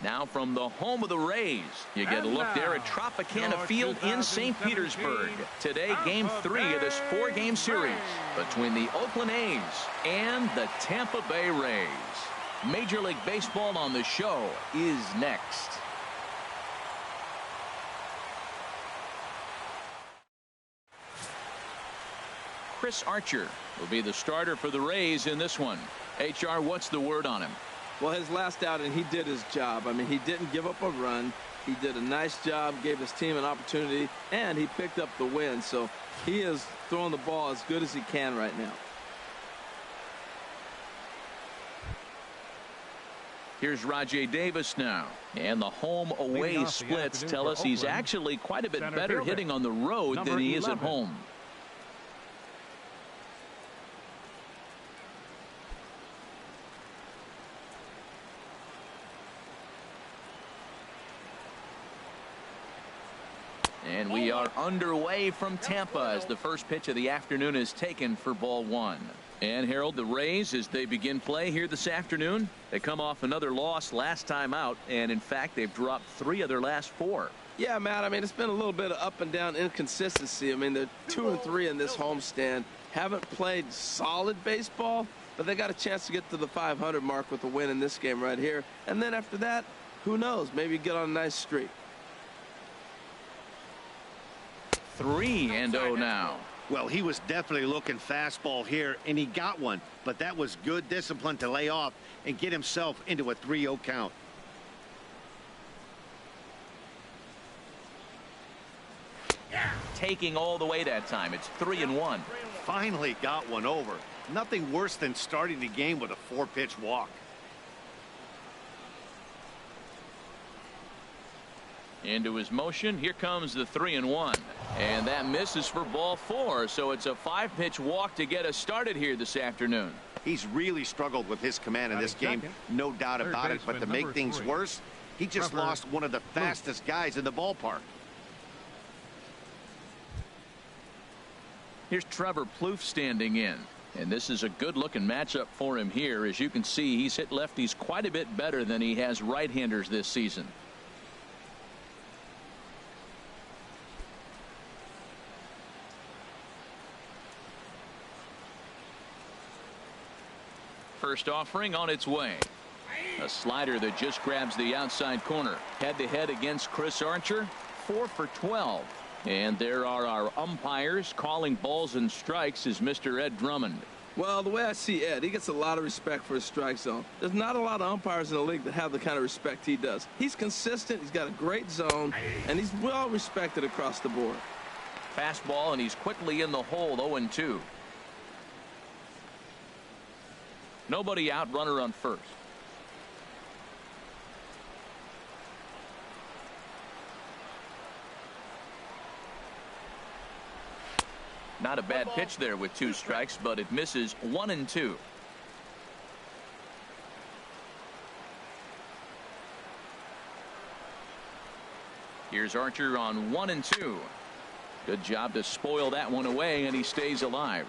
Now from the home of the Rays, you get a look there at Tropicana Field in St. Petersburg. Today, Game 3 of this 4-game series between the Oakland A's and the Tampa Bay Rays. Major League Baseball on the show is next. Chris Archer will be the starter for the Rays in this one. HR, what's the word on him? Well, his last outing, he did his job. I mean, he didn't give up a run. He did a nice job, gave his team an opportunity, and he picked up the win. So he is throwing the ball as good as he can right now. Here's Rajay Davis now. And the home-away splits tell us he's actually quite a bit better hitting on the road than he is at home. And we are underway from Tampa as the first pitch of the afternoon is taken for ball 1. And Harold, the Rays, as they begin play here this afternoon, they come off another loss last time out, and in fact they've dropped 3 of their last 4. Yeah, Matt, I mean, it's been a little bit of up and down inconsistency. I mean, they're 2-3 in this homestand. Haven't played solid baseball, but they got a chance to get to the 500 mark with a win in this game right here. And then after that, who knows, maybe get on a nice streak. 3-0 now. Well, he was definitely looking fastball here, and he got one. But that was good discipline to lay off and get himself into a 3-0 count. Taking all the way that time. It's 3-1. Finally got one over. Nothing worse than starting the game with a 4-pitch walk. Into his motion. Here comes the 3-1. And that misses for ball 4. So it's a 5-pitch walk to get us started here this afternoon. He's really struggled with his command in this game. No doubt about it. But to make things worse, he just lost one of the fastest guys in the ballpark. Here's Trevor Plouffe standing in. And this is a good-looking matchup for him here. As you can see, he's hit lefties quite a bit better than he has right-handers this season. First offering on its way. A slider that just grabs the outside corner. Head-to-head against Chris Archer. 4 for 12. And there are our umpires calling balls and strikes is Mr. Ed Drummond. Well, the way I see Ed, he gets a lot of respect for his strike zone. There's not a lot of umpires in the league that have the kind of respect he does. He's consistent, he's got a great zone, and he's well respected across the board. Fastball, and he's quickly in the hole. 0-2. Nobody out, runner on first. Not a bad pitch there with 2 strikes, but it misses. 1-2. Here's Archer on 1-2. Good job to spoil that one away, and he stays alive.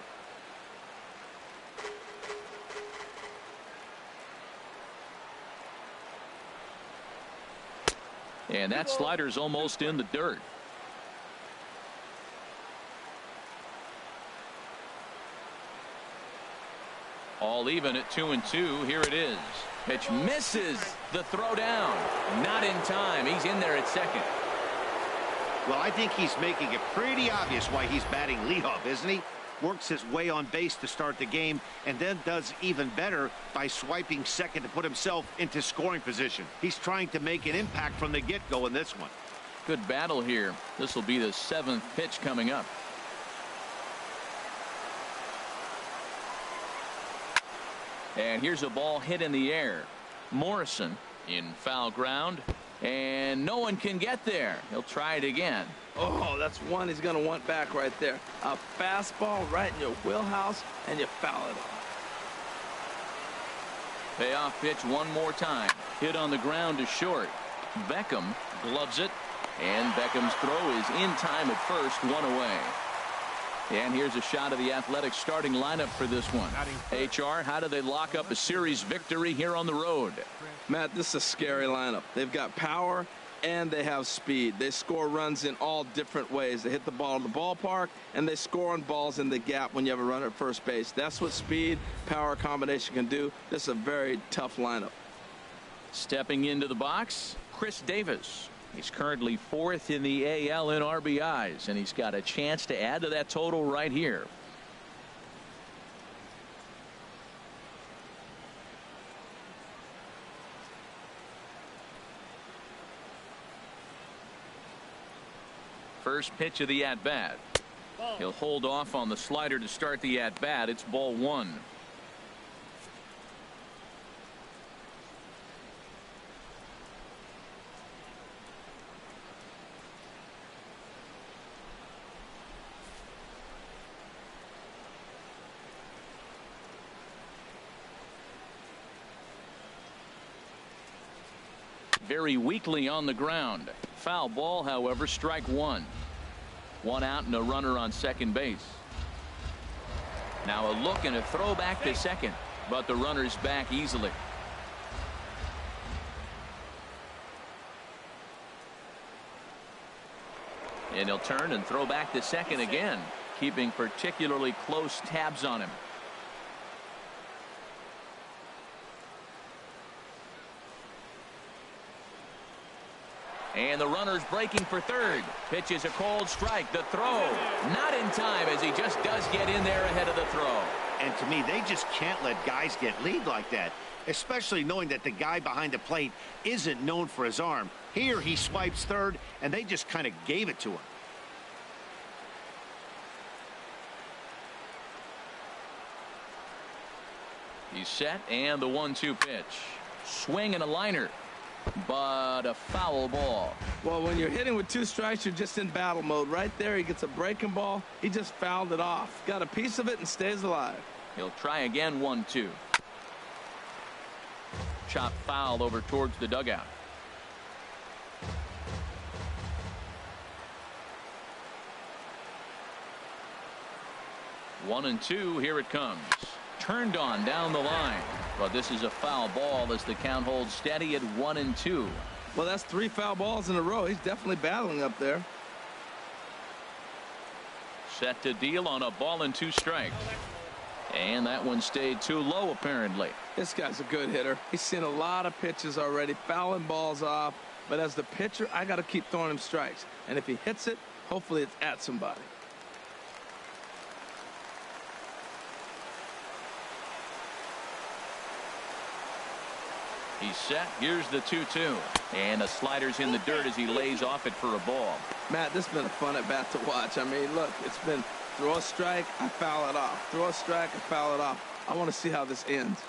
And that slider's almost in the dirt. All even at 2-2. Here it is. Pitch misses. The throw down. Not in time. He's in there at second. Well, I think he's making it pretty obvious why he's batting leadoff, isn't he? Works his way on base to start the game, and then does even better by swiping second to put himself into scoring position. He's trying to make an impact from the get-go in this one. Good battle here. This will be the 7th pitch coming up. And here's a ball hit in the air. Morrison in foul ground, and no one can get there. He'll try it again. Oh, that's one he's going to want back right there. A fastball right in your wheelhouse, and you foul it off. Payoff pitch one more time. Hit on the ground to short. Beckham gloves it, and Beckham's throw is in time at first, 1 away. And here's a shot of the Athletics starting lineup for this one. HR, how do they lock up a series victory here on the road? Matt, this is a scary lineup. They've got power and they have speed. They score runs in all different ways. They hit the ball in the ballpark and they score on balls in the gap when you have a runner at first base. That's what speed, power combination can do. This is a very tough lineup. Stepping into the box, Chris Davis. He's currently 4th in the AL in RBIs, and he's got a chance to add to that total right here. First pitch of the at-bat. He'll hold off on the slider to start the at-bat. It's ball 1. Very weakly on the ground. Foul ball, however, strike 1. 1 out and a runner on second base. Now a look and a throw back to second, but the runner's back easily. And he'll turn and throw back to second again, keeping particularly close tabs on him. And the runner's breaking for third. Pitch is a cold strike. The throw not in time, as he just does get in there ahead of the throw. And to me, they just can't let guys get lead like that, especially knowing that the guy behind the plate isn't known for his arm. Here he swipes third, and they just kind of gave it to him. He's set, and the 1-2 pitch. Swing and a liner, but a foul ball. Well, when you're hitting with 2 strikes, you're just in battle mode. Right there, he gets a breaking ball. He just fouled it off. Got a piece of it and stays alive. He'll try again. 1-2. Chop foul over towards the dugout. One and 2. Here it comes. Turned on down the line. But this is a foul ball as the count holds steady at 1-2. Well, that's 3 foul balls in a row. He's definitely battling up there. Set to deal on a ball and 2 strikes. And that one stayed too low, apparently. This guy's a good hitter. He's seen a lot of pitches already, fouling balls off. But as the pitcher, I got to keep throwing him strikes. And if he hits it, hopefully it's at somebody. He's set. Here's the 2-2. And the slider's in the dirt as he lays off it for a ball. Matt, this has been a fun at bat to watch. I mean, look, it's been throw a strike, I foul it off. Throw a strike, I foul it off. I want to see how this ends.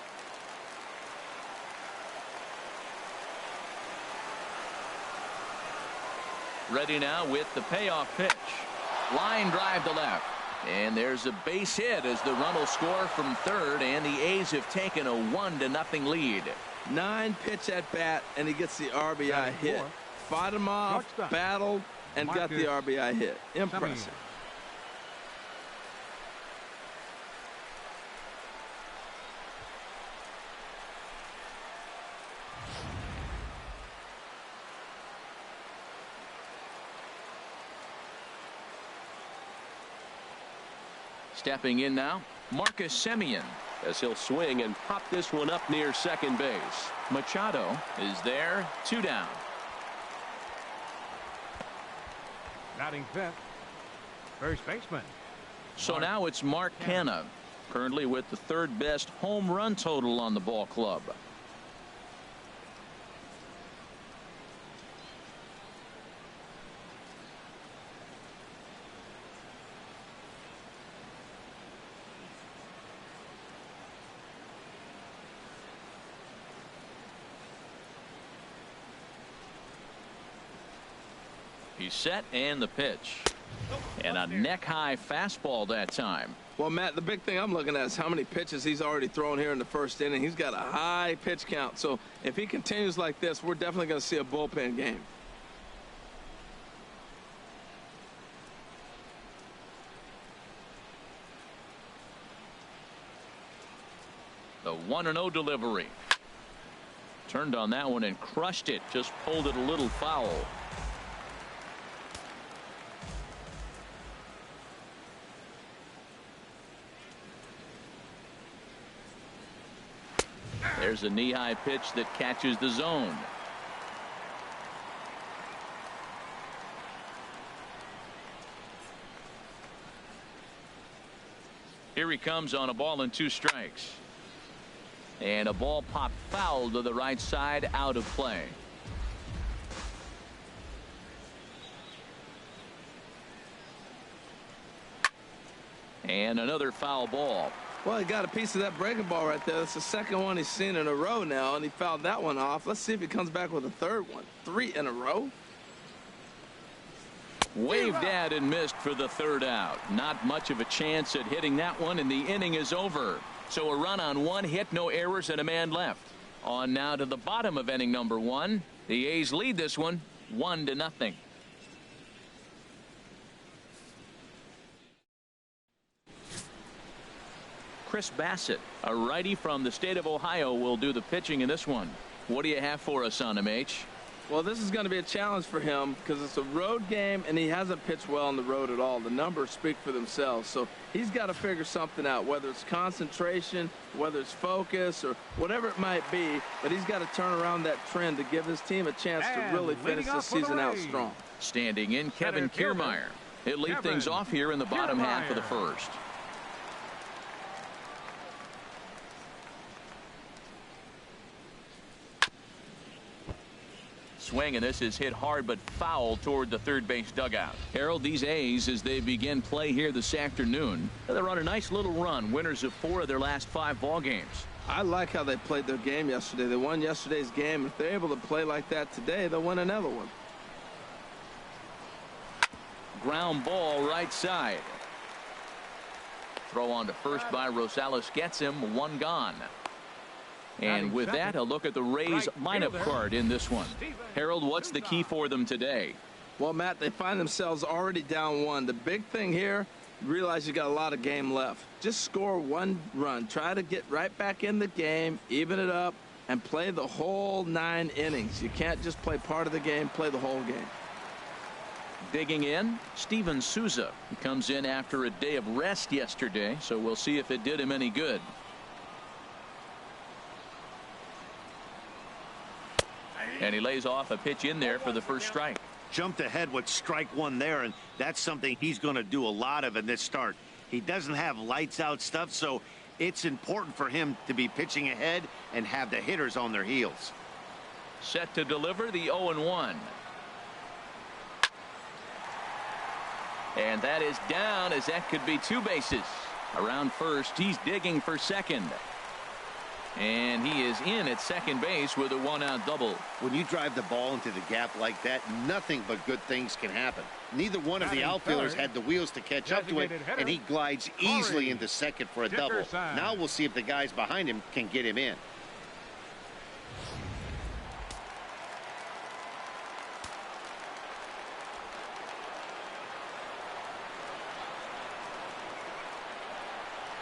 Ready now with the payoff pitch. Line drive to left. And there's a base hit as the run will score from third, and the A's have taken a 1-0 lead. 9 pitch at bat, and he gets the RBI hit. Fought him off, battled, and got the RBI hit. Impressive. Stepping in now, Marcus Semien, as he'll swing and pop this one up near second base. Machado is there, 2 down. Batting fifth, first baseman. So now it's Mark Canha, currently with the 3rd best home run total on the ball club. He's set, and the pitch. And a neck-high fastball that time. Well, Matt, the big thing I'm looking at is how many pitches he's already thrown here in the first inning. He's got a high pitch count. So if he continues like this, we're definitely going to see a bullpen game. The 1-0 delivery. Turned on that one and crushed it. Just pulled it a little foul. There's a knee-high pitch that catches the zone. Here he comes on a ball and 2 strikes. And a ball popped foul to the right side, out of play. And another foul ball. Well, he got a piece of that breaking ball right there. That's the second one he's seen in a row now, and he fouled that one off. Let's see if he comes back with a third one. 3 in a row. Waved at and missed for the 3rd out. Not much of a chance at hitting that one, and the inning is over. So a run on 1 hit, no errors, and a man left. On now to the bottom of inning number 1. The A's lead this one 1-0. Chris Bassett, a righty from the state of Ohio, will do the pitching in this one. What do you have for us on him, H? Well, this is going to be a challenge for him because it's a road game, and he hasn't pitched well on the road at all. The numbers speak for themselves. So he's got to figure something out, whether it's concentration, whether it's focus, or whatever it might be. But he's got to turn around that trend to give his team a chance to really finish this season out strong. Standing in, Kevin Kiermaier. He'll lead things off here in the bottom half of the 1st. Swing, and this is hit hard but foul toward the third base dugout. Harold, these A's, as they begin play here this afternoon, they're on a nice little run, winners of 4 of their last 5 ball games. I like how they played their game yesterday. They won yesterday's game. If they're able to play like that today, they'll win another one. Ground ball right side. Throw on to first by Rosales gets him. 1 gone. And with that, a look at the Rays lineup card in this one. Harold, what's the key for them today? Well, Matt, they find themselves already down 1. The big thing here, you realize you got a lot of game left. Just score 1 run. Try to get right back in the game, even it up, and play the whole 9 innings. You can't just play part of the game, play the whole game. Digging in, Steven Souza. He comes in after a day of rest yesterday, so we'll see if it did him any good. And he lays off a pitch in there for the first strike. Jumped ahead with strike 1 there, and that's something he's going to do a lot of in this start. He doesn't have lights out stuff, so it's important for him to be pitching ahead and have the hitters on their heels. Set to deliver the 0-1. And that is down, as that could be 2 bases. Around first, he's digging for second. And he is in at second base with a 1-out double. When you drive the ball into the gap like that, nothing but good things can happen. Neither one of the outfielders had the wheels to catch up to it, and he glides easily into second for a double. Now we'll see if the guys behind him can get him in.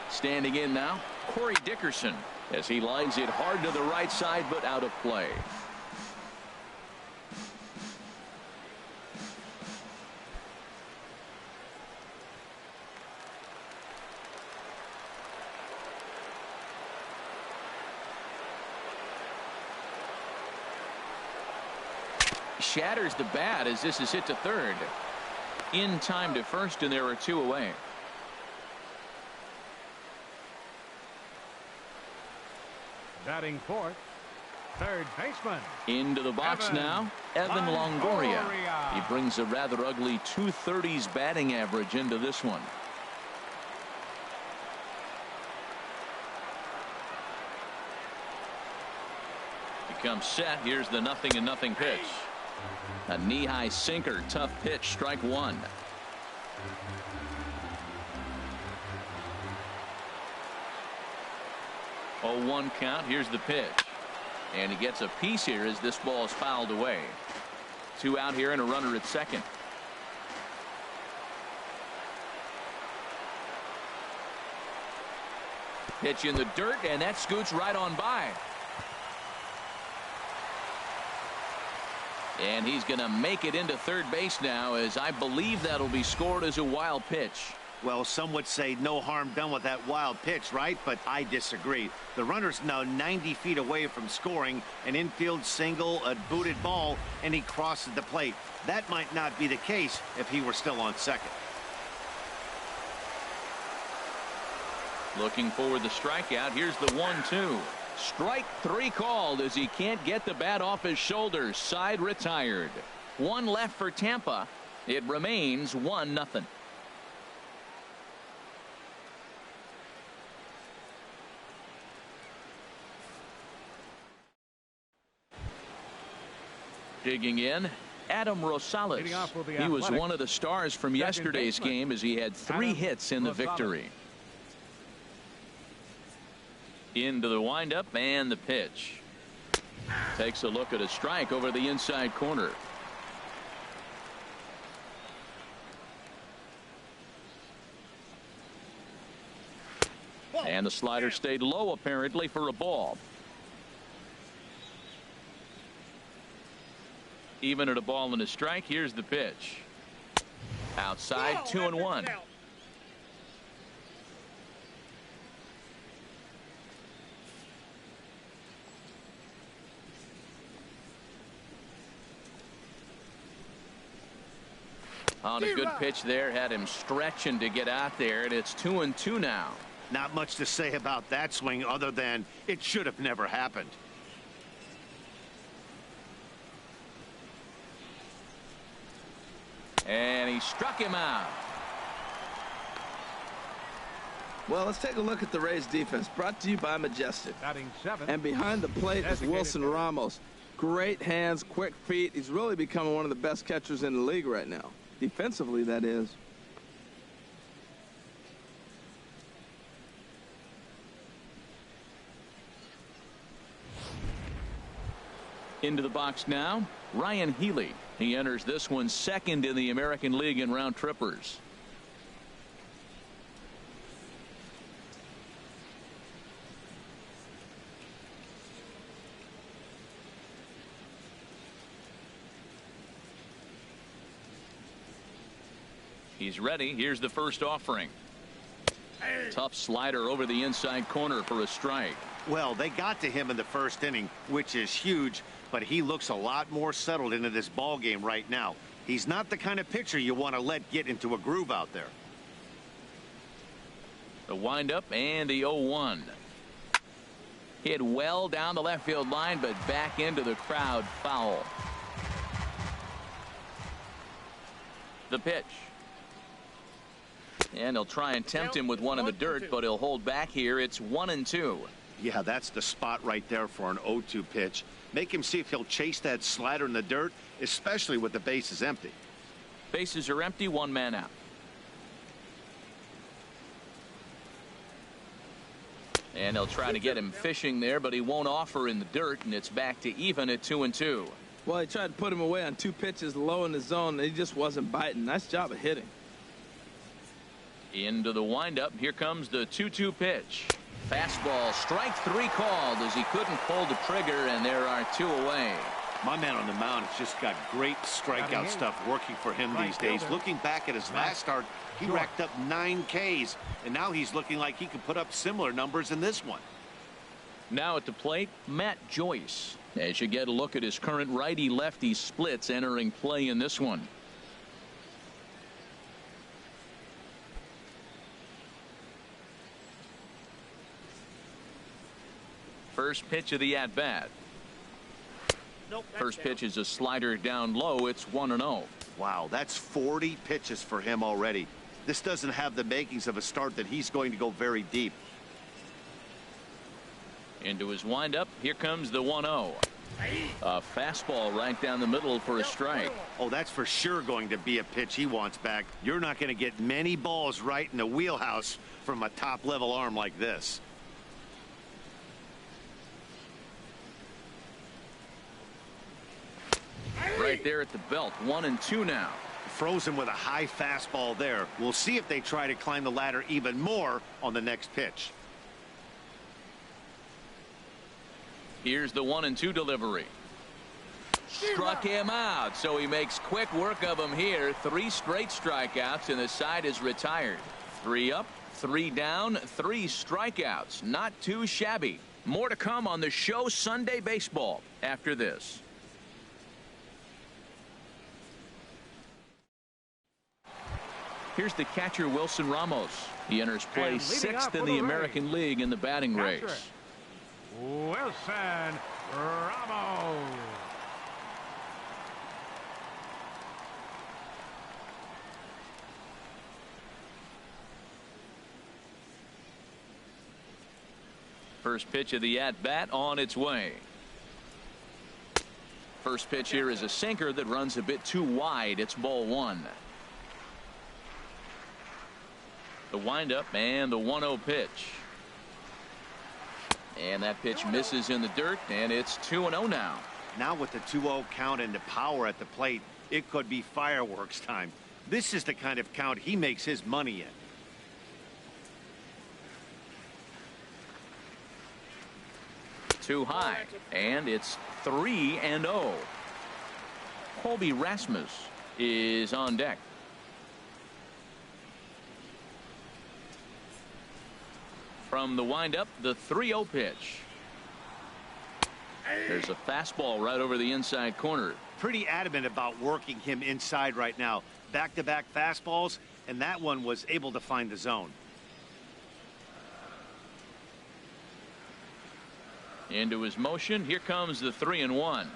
Standing in now, Corey Dickerson, as he lines it hard to the right side, but out of play. Shatters the bat as this is hit to third. In time to first, and there are 2 away. Batting fourth, third baseman. Into the box now, Evan Longoria. He brings a rather ugly 230s batting average into this one. He comes set. Here's the 0-0 pitch. A knee-high sinker, tough pitch, strike 1. Oh, 1 count. Here's the pitch. And he gets a piece here as this ball is fouled away. 2 out here and a runner at second. Pitch in the dirt, and that scoots right on by. And he's going to make it into third base now, as I believe that'll be scored as a wild pitch. Well, some would say no harm done with that wild pitch, right? But I disagree. The runner's now 90 feet away from scoring an infield single, a booted ball, and he crosses the plate. That might not be the case if he were still on second. Looking for the strikeout. Here's the 1-2. Strike 3 called as he can't get the bat off his shoulders. Side retired. 1 left for Tampa. It remains 1-0. Digging in, Adam Rosales. He was one of the stars from yesterday's game as he had 3 hits in the victory. Into the windup and the pitch. Takes a look at a strike over the inside corner. And the slider stayed low apparently for a ball. Even at a ball and a strike. Here's the pitch. Outside, 2-1. On a good pitch there, had him stretching to get out there, and it's 2-2 now. Not much to say about that swing other than it should have never happened. And he struck him out. Well, let's take a look at the Rays defense, brought to you by Majestic. Batting 7th. And behind the plate is Wilson Ramos. Great hands, quick feet. He's really becoming one of the best catchers in the league right now. Defensively, that is. Into the box now, Ryan Healy. He enters this one second in the American League in round trippers. He's ready. Here's the first offering. Tough slider over the inside corner for a strike. Well, they got to him in the first inning, which is huge, but he looks a lot more settled into this ball game right now. He's not the kind of pitcher you want to let get into a groove out there. The windup and the 0-1. Hit well down the left field line, but back into the crowd. Foul. The pitch. And they'll try and tempt him with one in the dirt, but he'll hold back here. It's 1-2. Yeah, that's the spot right there for an 0-2 pitch. Make him see if he'll chase that slider in the dirt, especially with the bases empty. Bases are empty, 1 man out. And they'll try to get him fishing there, but he won't offer in the dirt, and it's back to even at 2-2. Well, he tried to put him away on 2 pitches low in the zone, and he just wasn't biting. Nice job of hitting. Into the windup. Here comes the 2-2 pitch. Fastball, strike 3 called as he couldn't pull the trigger, and there are 2 away. My man on the mound has just got great strikeout stuff working for him these days. Looking back at his last start, he racked up 9 Ks, and now he's looking like he could put up similar numbers in this one. Now at the plate, Matt Joyce. As you get a look at his current righty-lefty splits entering play in this one. First pitch of the at-bat. First pitch is a slider down low. It's 1-0. Wow, that's 40 pitches for him already. This doesn't have the makings of a start that he's going to go very deep. Into his windup. Here comes the 1-0. A fastball right down the middle for a strike. Oh, that's for sure going to be a pitch he wants back. You're not going to get many balls right in the wheelhouse from a top-level arm like this. Right there at the belt. 1-2 now. Froze him with a high fastball there. We'll see if they try to climb the ladder even more on the next pitch. Here's the 1-2 delivery. Struck him out, so he makes quick work of him here. 3 straight strikeouts, and the side is retired. 3 up, 3 down, 3 strikeouts. Not too shabby. More to come on the show Sunday Baseball after this. Here's the catcher, Wilson Ramos. He enters play 6th in the American League in the batting race. Wilson Ramos. First pitch of the at-bat on its way. First pitch here is a sinker that runs a bit too wide. It's ball 1. The windup and the 1-0 pitch. And that pitch misses in the dirt, and it's 2-0 now. Now with the 2-0 count and the power at the plate, it could be fireworks time. This is the kind of count he makes his money in. Too high, and it's 3-0. Colby Rasmus is on deck. From the windup, the 3-0 pitch. There's a fastball right over the inside corner. Pretty adamant about working him inside right now. Back-to-back fastballs, and that one was able to find the zone. Into his motion. Here comes the 3-1.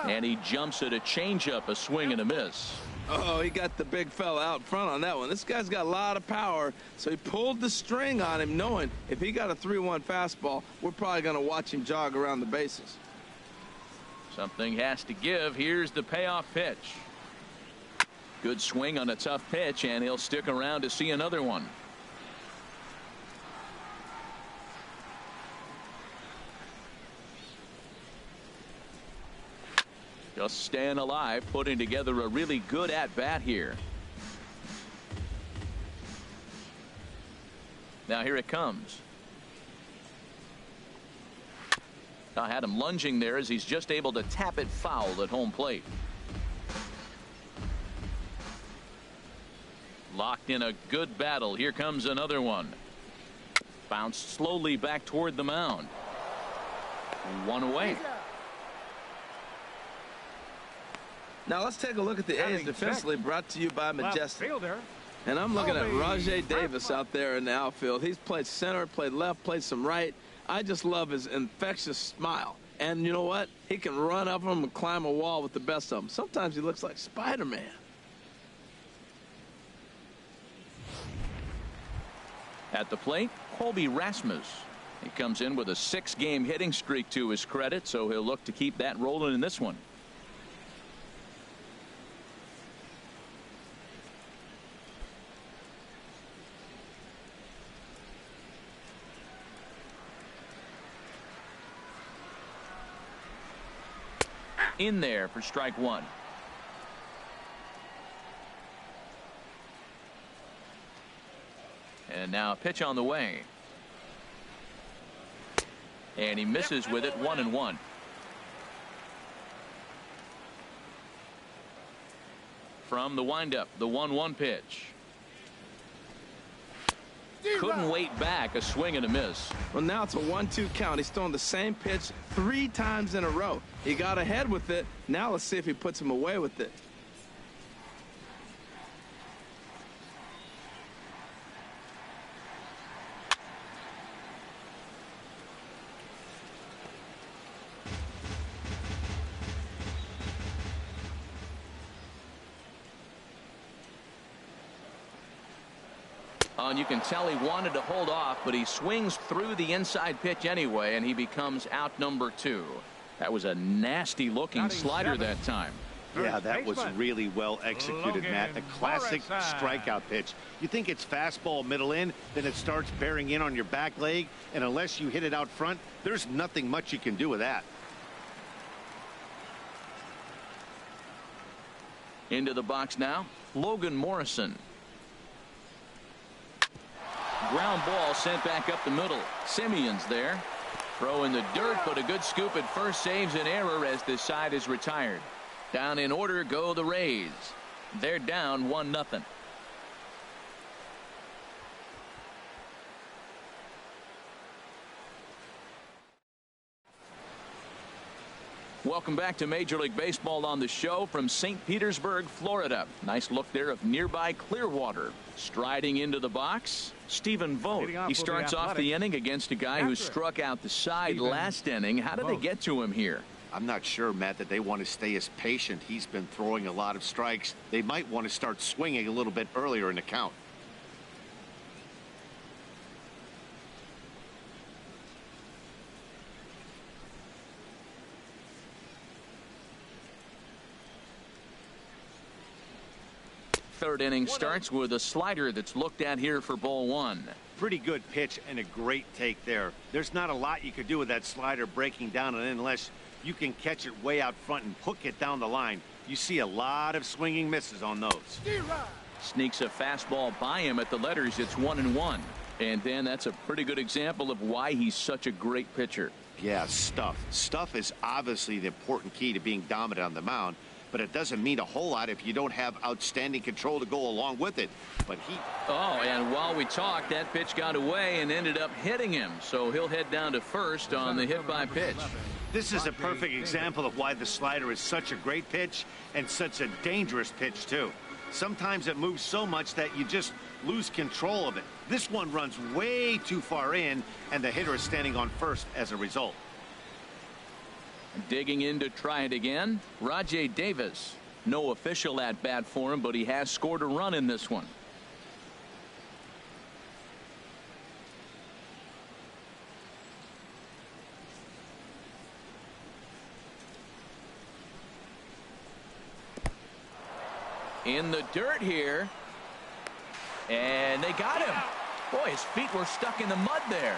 And he jumps at a changeup, a swing and a miss. Oh, he got the big fella out front on that one. This guy's got a lot of power, so he pulled the string on him, knowing if he got a 3-1 fastball, we're probably going to watch him jog around the bases. Something has to give. Here's the payoff pitch. Good swing on a tough pitch, and he'll stick around to see another one. Just staying alive, putting together a really good at-bat here. Now here it comes. I had him lunging there as he's just able to tap it foul at home plate. Locked in a good battle. Here comes another one. Bounced slowly back toward the mound. 1 away. Now let's take a look at the A's defensively, brought to you by Majestic. And I'm looking at Rajay Davis out there in the outfield. He's played center, played left, played some right. I just love his infectious smile. And you know what? He can run up them and climb a wall with the best of them. Sometimes he looks like Spider-Man. At the plate, Colby Rasmus. He comes in with a 6-game hitting streak to his credit, so he'll look to keep that rolling in this one. In there for strike 1. And now a pitch on the way. And he misses with it. 1-1. From the windup, the 1-1 pitch. Couldn't wait back. A swing and a miss. Well, now it's a 1-2 count. He's thrown the same pitch 3 times in a row. He got ahead with it. Now let's see if he puts him away with it. And you can tell he wanted to hold off, but he swings through the inside pitch anyway, and he becomes out number 2. That was a nasty looking slider that time. Yeah, that was really well executed, Matt. A classic strikeout pitch. You think it's fastball middle in, then it starts bearing in on your back leg, and unless you hit it out front, there's nothing much you can do with that. Into the box now, Logan Morrison. Ground ball sent back up the middle. Simeon's there. Throw in the dirt, but a good scoop at first saves an error as this side is retired. Down in order go the Rays. They're down 1-0. Welcome back to Major League Baseball on the show from St. Petersburg, Florida. Nice look there of nearby Clearwater. Striding into the box, Stephen Vogt. He starts off the inning against a guy who struck out the side last inning. How did they get to him here? I'm not sure, Matt, that they want to stay as patient. He's been throwing a lot of strikes. They might want to start swinging a little bit earlier in the count. Third inning starts with a slider that's looked at here for ball one. Pretty good pitch and a great take there. There's not a lot you could do with that slider breaking down and unless you can catch it way out front and hook it down the line. You see a lot of swinging misses on those. Sneaks a fastball by him at the letters. It's 1-1. And then that's a pretty good example of why he's such a great pitcher. Yeah, stuff. Stuff is obviously the important key to being dominant on the mound. But it doesn't mean a whole lot if you don't have outstanding control to go along with it. But he... Oh, and while we talked, that pitch got away and ended up hitting him. So he'll head down to first on the hit by pitch. This is a perfect example of why the slider is such a great pitch and such a dangerous pitch, too. Sometimes it moves so much that you just lose control of it. This one runs way too far in, and the hitter is standing on first as a result. Digging in to try it again, Rajai Davis. No official at bat for him, but he has scored a run in this one. In the dirt here. And they got him. Boy, his feet were stuck in the mud there.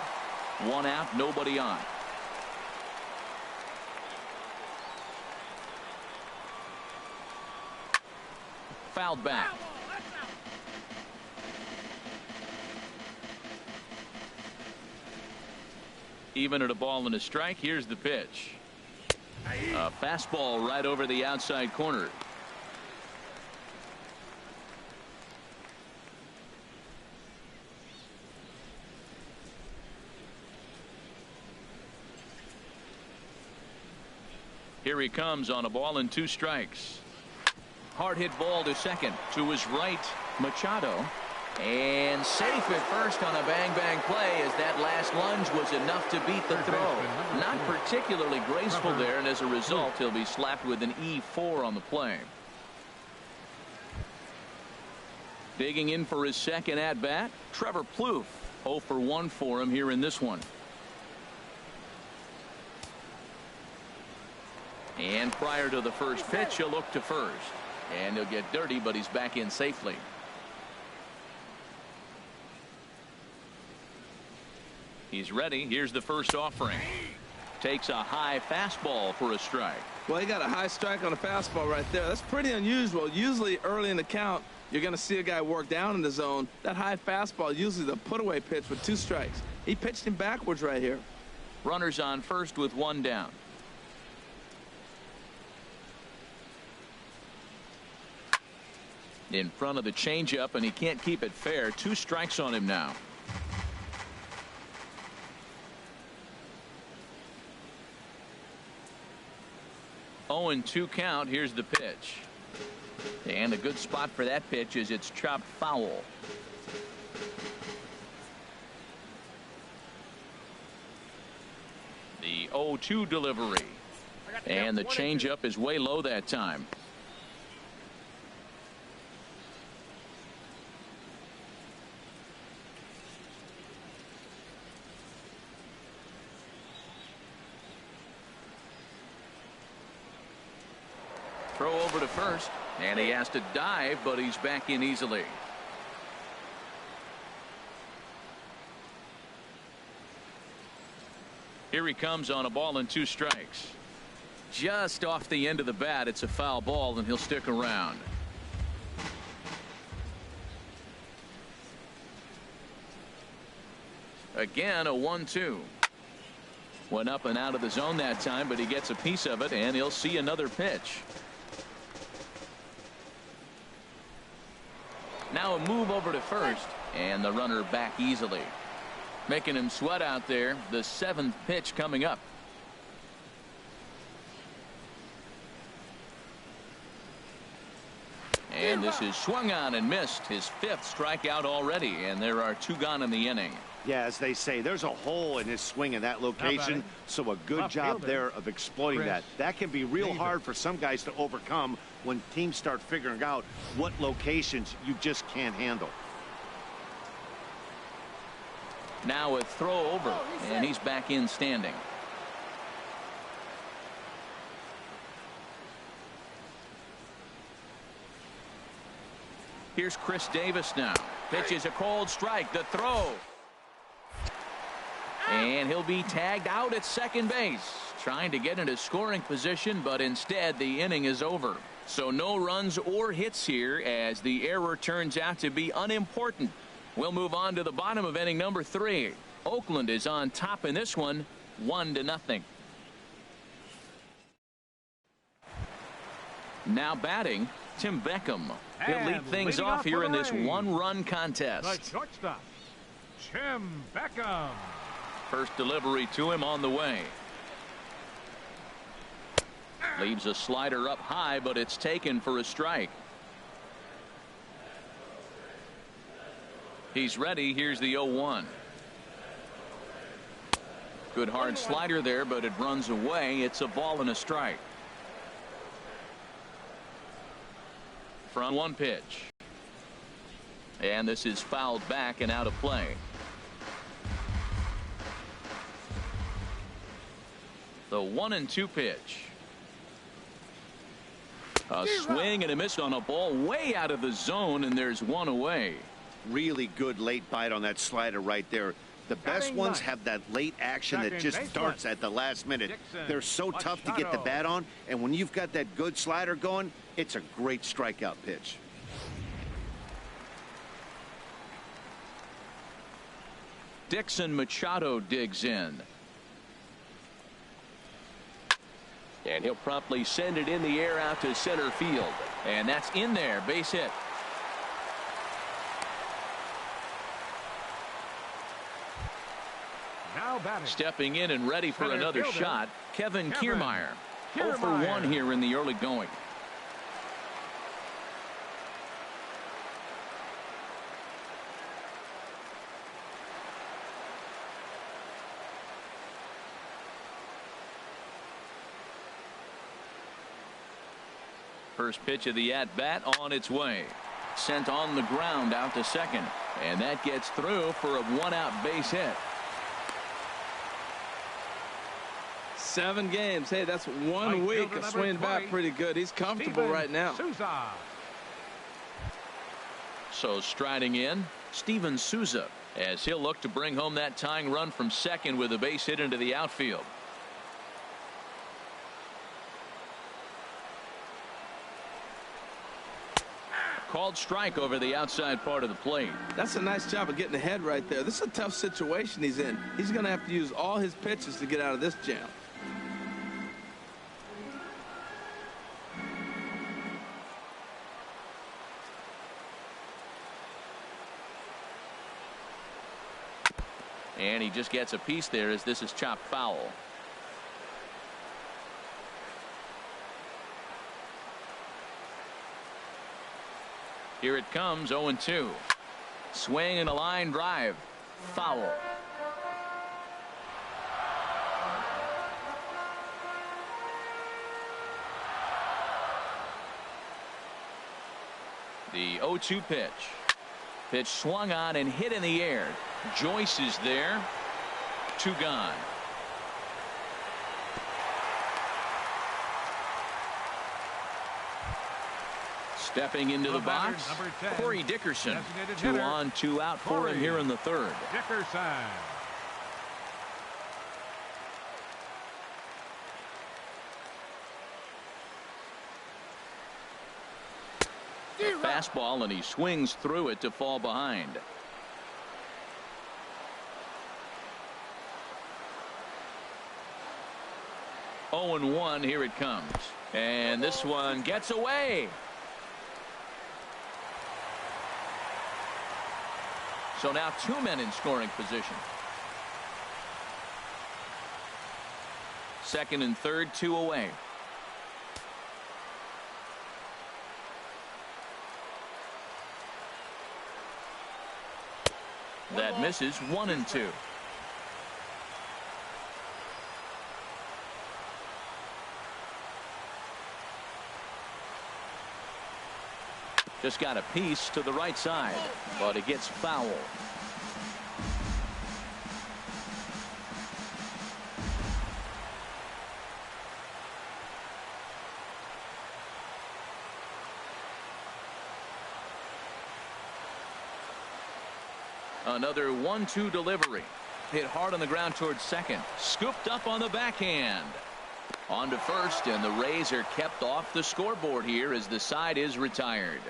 One out, nobody on. Fouled back. Even at a ball and a strike, here's the pitch. A fastball right over the outside corner. Here he comes on a ball and 2 strikes. Hard hit ball to second. To his right, Machado. And safe at first on a bang-bang play as that last lunge was enough to beat the throw. Not particularly graceful there, and as a result, he'll be slapped with an E4 on the play. Digging in for his second at-bat, Trevor Plouffe. 0 for 1 for him here in this one. And prior to the first pitch, he'll look to first. And he'll get dirty, but he's back in safely. He's ready. Here's the first offering. Takes a high fastball for a strike. Well, he got a high strike on a fastball right there. That's pretty unusual. Usually early in the count, you're going to see a guy work down in the zone. That high fastball, usually the put-away pitch with 2 strikes. He pitched him backwards right here. Runners on first with 1 down. In front of the changeup, and he can't keep it fair. 2 strikes on him now. Oh, and 2 count. Here's the pitch. And a good spot for that pitch is it's chopped foul. The 0-2 delivery. And the changeup is way low that time. Throw over to first, and he has to dive, but he's back in easily. Here he comes on a ball and 2 strikes. Just off the end of the bat, it's a foul ball, and he'll stick around. Again, a 1-2. Went up and out of the zone that time, but he gets a piece of it, and he'll see another pitch. Now a move over to first, and the runner back easily. Making him sweat out there. The 7th pitch coming up. And this is swung on and missed. His 5th strikeout already, and there are 2 gone in the inning. Yeah, as they say, there's a hole in his swing in that location, so a good job there of exploiting that. That can be real hard for some guys to overcome when teams start figuring out what locations you just can't handle. Now a throw over, and he's back in standing. Here's Chris Davis now. Pitch is a cold strike. The throw. And he'll be tagged out at second base. Trying to get into scoring position, but instead the inning is over. So no runs or hits here as the error turns out to be unimportant. We'll move on to the bottom of inning number 3. Oakland is on top in this one, 1-0. Now batting, Tim Beckham. He'll lead things off here in this 1-run contest. The shortstop, Tim Beckham. First delivery to him on the way. Leaves a slider up high, but it's taken for a strike. He's ready. Here's the 0-1. Good hard slider there, but it runs away. It's a ball and a strike. From 1 pitch. And this is fouled back and out of play. The 1-2 pitch. A swing and a miss on a ball way out of the zone, and there's 1 away. Really good late bite on that slider right there. The best ones have that late action that just starts at the last minute. They're so tough to get the bat on, and when you've got that good slider going, it's a great strikeout pitch. Dixon Machado digs in. And he'll promptly send it in the air out to center field. And that's in there. Base hit. Now batting. Stepping in and ready for another shot, Kevin Kiermaier. 0 for 1 here in the early going. First pitch of the at-bat on its way. Sent on the ground out to second. And that gets through for a 1-out base hit. 7 games. Hey, that's 1 week of swinging back pretty good. He's comfortable right now. So striding in, Steven Souza, as he'll look to bring home that tying run from second with a base hit into the outfield. Called strike over the outside part of the plate. That's a nice job of getting ahead right there. This is a tough situation he's in. He's going to have to use all his pitches to get out of this jam. And he just gets a piece there as this is chopped foul. Here it comes, 0-2. Swing and a line drive. Foul. The 0-2 pitch. Pitch swung on and hit in the air. Joyce is there. 2 gone. Stepping into the box, Corey Dickerson. 2 on, 2 out for him here in the 3rd. Dickerson. Fastball, and he swings through it to fall behind. 0-1. Here it comes. And this one gets away. So now 2 men in scoring position. Second and third, 2 away. That misses. 1-2. Just got a piece to the right side, but it gets foul. Another 1-2 delivery. Hit hard on the ground towards second. Scooped up on the backhand. On to first, and the Rays are kept off the scoreboard here as the side is retired.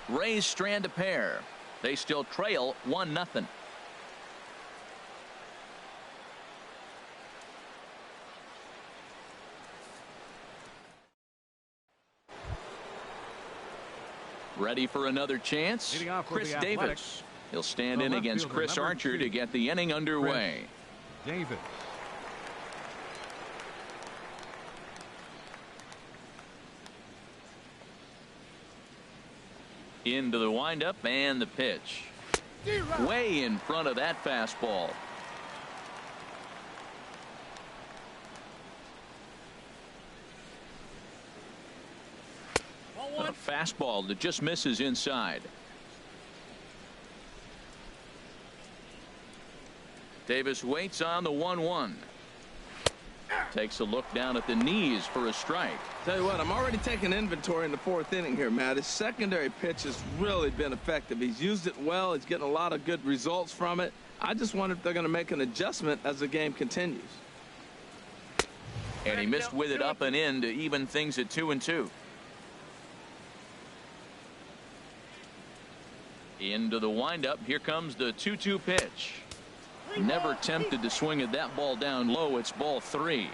Rays strand a pair. They still trail 1-0. Ready for another chance? Chris Davis. He'll stand in against Chris Archer to get the inning underway. Davis. Into the windup and the pitch. Way in front of that fastball. A fastball that just misses inside. Davis waits on the 1-1. Takes a look down at the knees for a strike. Tell you what, I'm already taking inventory in the 4th inning here, Matt. His secondary pitch has really been effective. He's used it well. He's getting a lot of good results from it. I just wonder if they're going to make an adjustment as the game continues. And he missed with it up and in to even things at 2-2. Into the windup. Here comes the 2-2 pitch. Never tempted to swing at that ball down low. It's ball 3.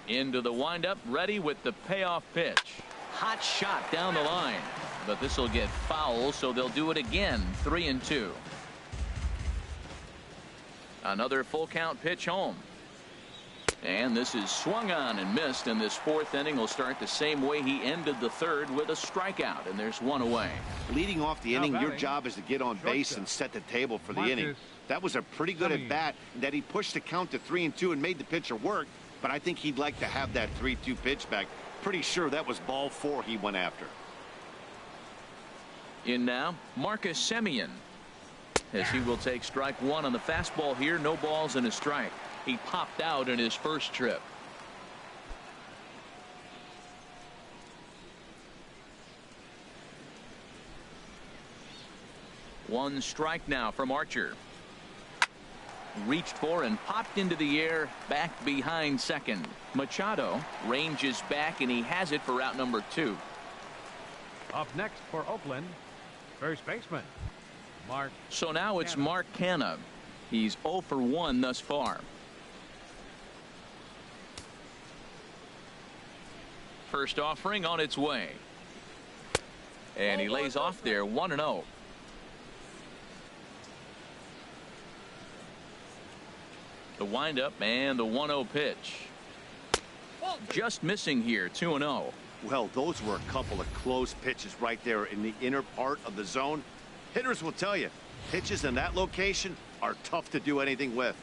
Into the windup, ready with the payoff pitch. Hot shot down the line, but this will get foul, so they'll do it again. 3-2. Another full count pitch home. And this is swung on and missed, and this 4th inning will start the same way he ended the 3rd with a strikeout, and there's 1 away. Leading off the inning, your job is to get on base and set the table for the inning. That was a pretty good at bat that he pushed the count to 3-2 and made the pitcher work, but I think he'd like to have that 3-2 pitch back. Pretty sure that was ball 4 he went after. In now, Marcus Semien, as he will take strike 1 on the fastball here. No balls and a strike. He popped out in his first trip. One strike now from Archer. Reached for and popped into the air, back behind second. Machado ranges back, and he has it for out number 2. Up next for Oakland, first baseman Mark. So now it's Mark Canha. He's 0 for 1 thus far. First offering on its way. And he lays off there. 1-0. The windup and the 1-0 pitch. Just missing here. 2-0. Well, those were a couple of close pitches right there in the inner part of the zone. Hitters will tell you, pitches in that location are tough to do anything with.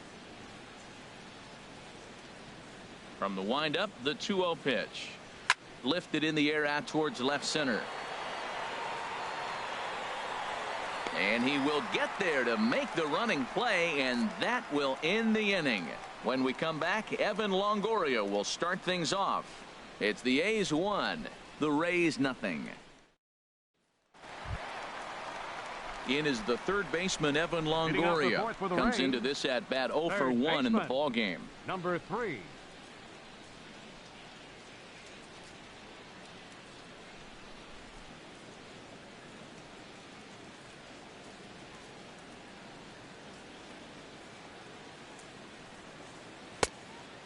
From the windup, the 2-0 pitch. Lifted in the air out towards left center. And he will get there to make the running play, and that will end the inning. When we come back, Evan Longoria will start things off. It's the A's 1, the Rays 0. In is the third baseman, Evan Longoria. Comes into this at bat 0 for 1 in the ball game. Number 3.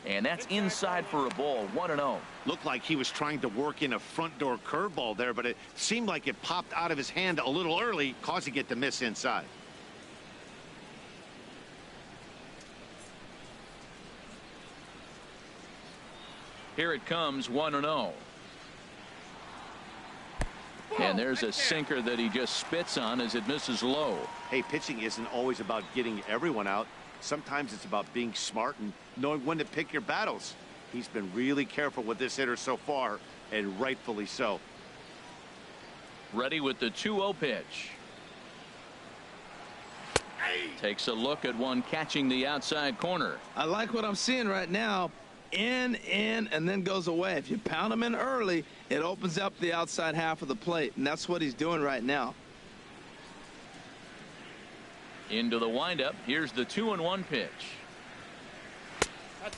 And that's inside for a ball, 1-0. Looked like he was trying to work in a front door curveball there, but it seemed like it popped out of his hand a little early, causing it to miss inside. Here it comes, 1-0. And there's a sinker that he just spits on as it misses low. Hey, pitching isn't always about getting everyone out. Sometimes it's about being smart and knowing when to pick your battles. He's been really careful with this hitter so far, and rightfully so. Ready with the 2-0 pitch. Takes a look at one catching the outside corner. I like what I'm seeing right now. In, and then goes away. If you pound him in early, it opens up the outside half of the plate, and that's what he's doing right now. Into the windup. Here's the 2-1 pitch.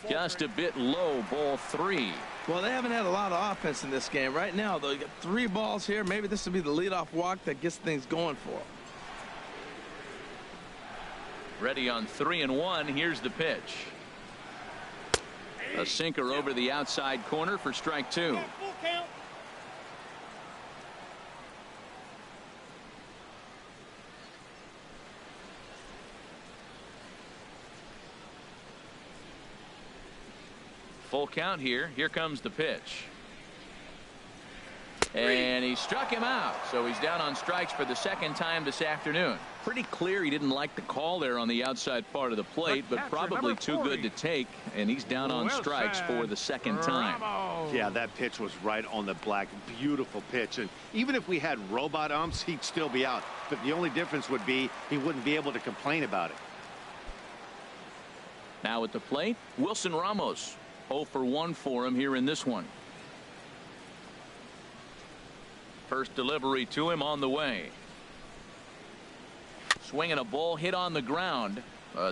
Just a bit low, ball 3. Well, they haven't had a lot of offense in this game. Right now, though, you got 3 balls here. Maybe this will be the leadoff walk that gets things going for him. Ready on 3-1. Here's the pitch. A sinker over the outside corner for strike 2. Full count here. Here comes the pitch. And he struck him out. So he's down on strikes for the second time this afternoon. Pretty clear he didn't like the call there on the outside part of the plate, but probably too good to take. And he's down on strikes for the second time. Yeah, that pitch was right on the black. Beautiful pitch. And even if we had robot umps, he'd still be out. But the only difference would be he wouldn't be able to complain about it. Now at the plate, Wilson Ramos. 0 for 1 for him here in this one. First delivery to him on the way. Swinging a ball hit on the ground.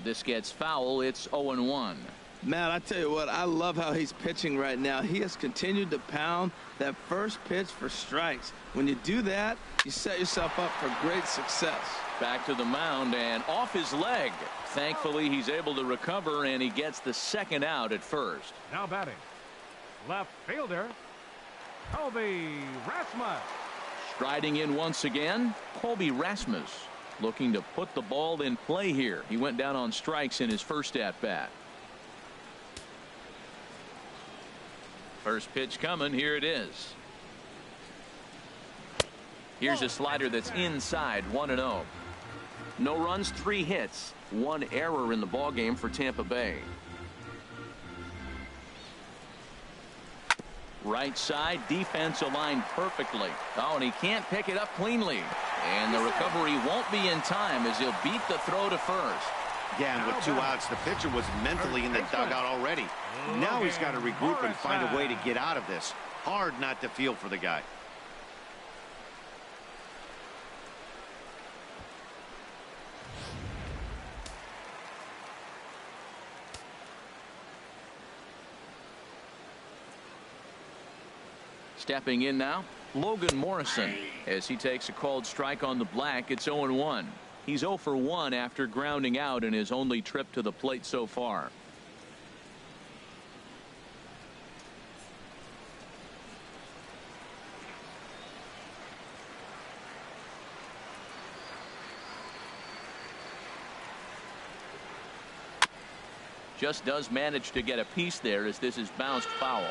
This gets foul. It's 0-1. Man, I tell you what, I love how he's pitching right now. He has continued to pound that first pitch for strikes. When you do that, you set yourself up for great success. Back to the mound and off his leg. Thankfully, he's able to recover, and he gets the second out at first. Now batting, left fielder, Colby Rasmus. Striding in once again, Colby Rasmus, looking to put the ball in play here. He went down on strikes in his first at-bat. First pitch coming. Here it is. Here's a slider that's inside, 1-0. No runs, 3 hits, 1 error in the ballgame for Tampa Bay. Right side, defense aligned perfectly. Oh, and he can't pick it up cleanly. And the recovery won't be in time as he'll beat the throw to first. Yeah, and with 2 outs, the pitcher was mentally in the dugout already. Now he's got to regroup and find a way to get out of this. Hard not to feel for the guy. Stepping in now, Logan Morrison, as he takes a called strike on the black. It's 0-1. He's 0 for 1 after grounding out in his only trip to the plate so far. Just does manage to get a piece there as this is bounced foul.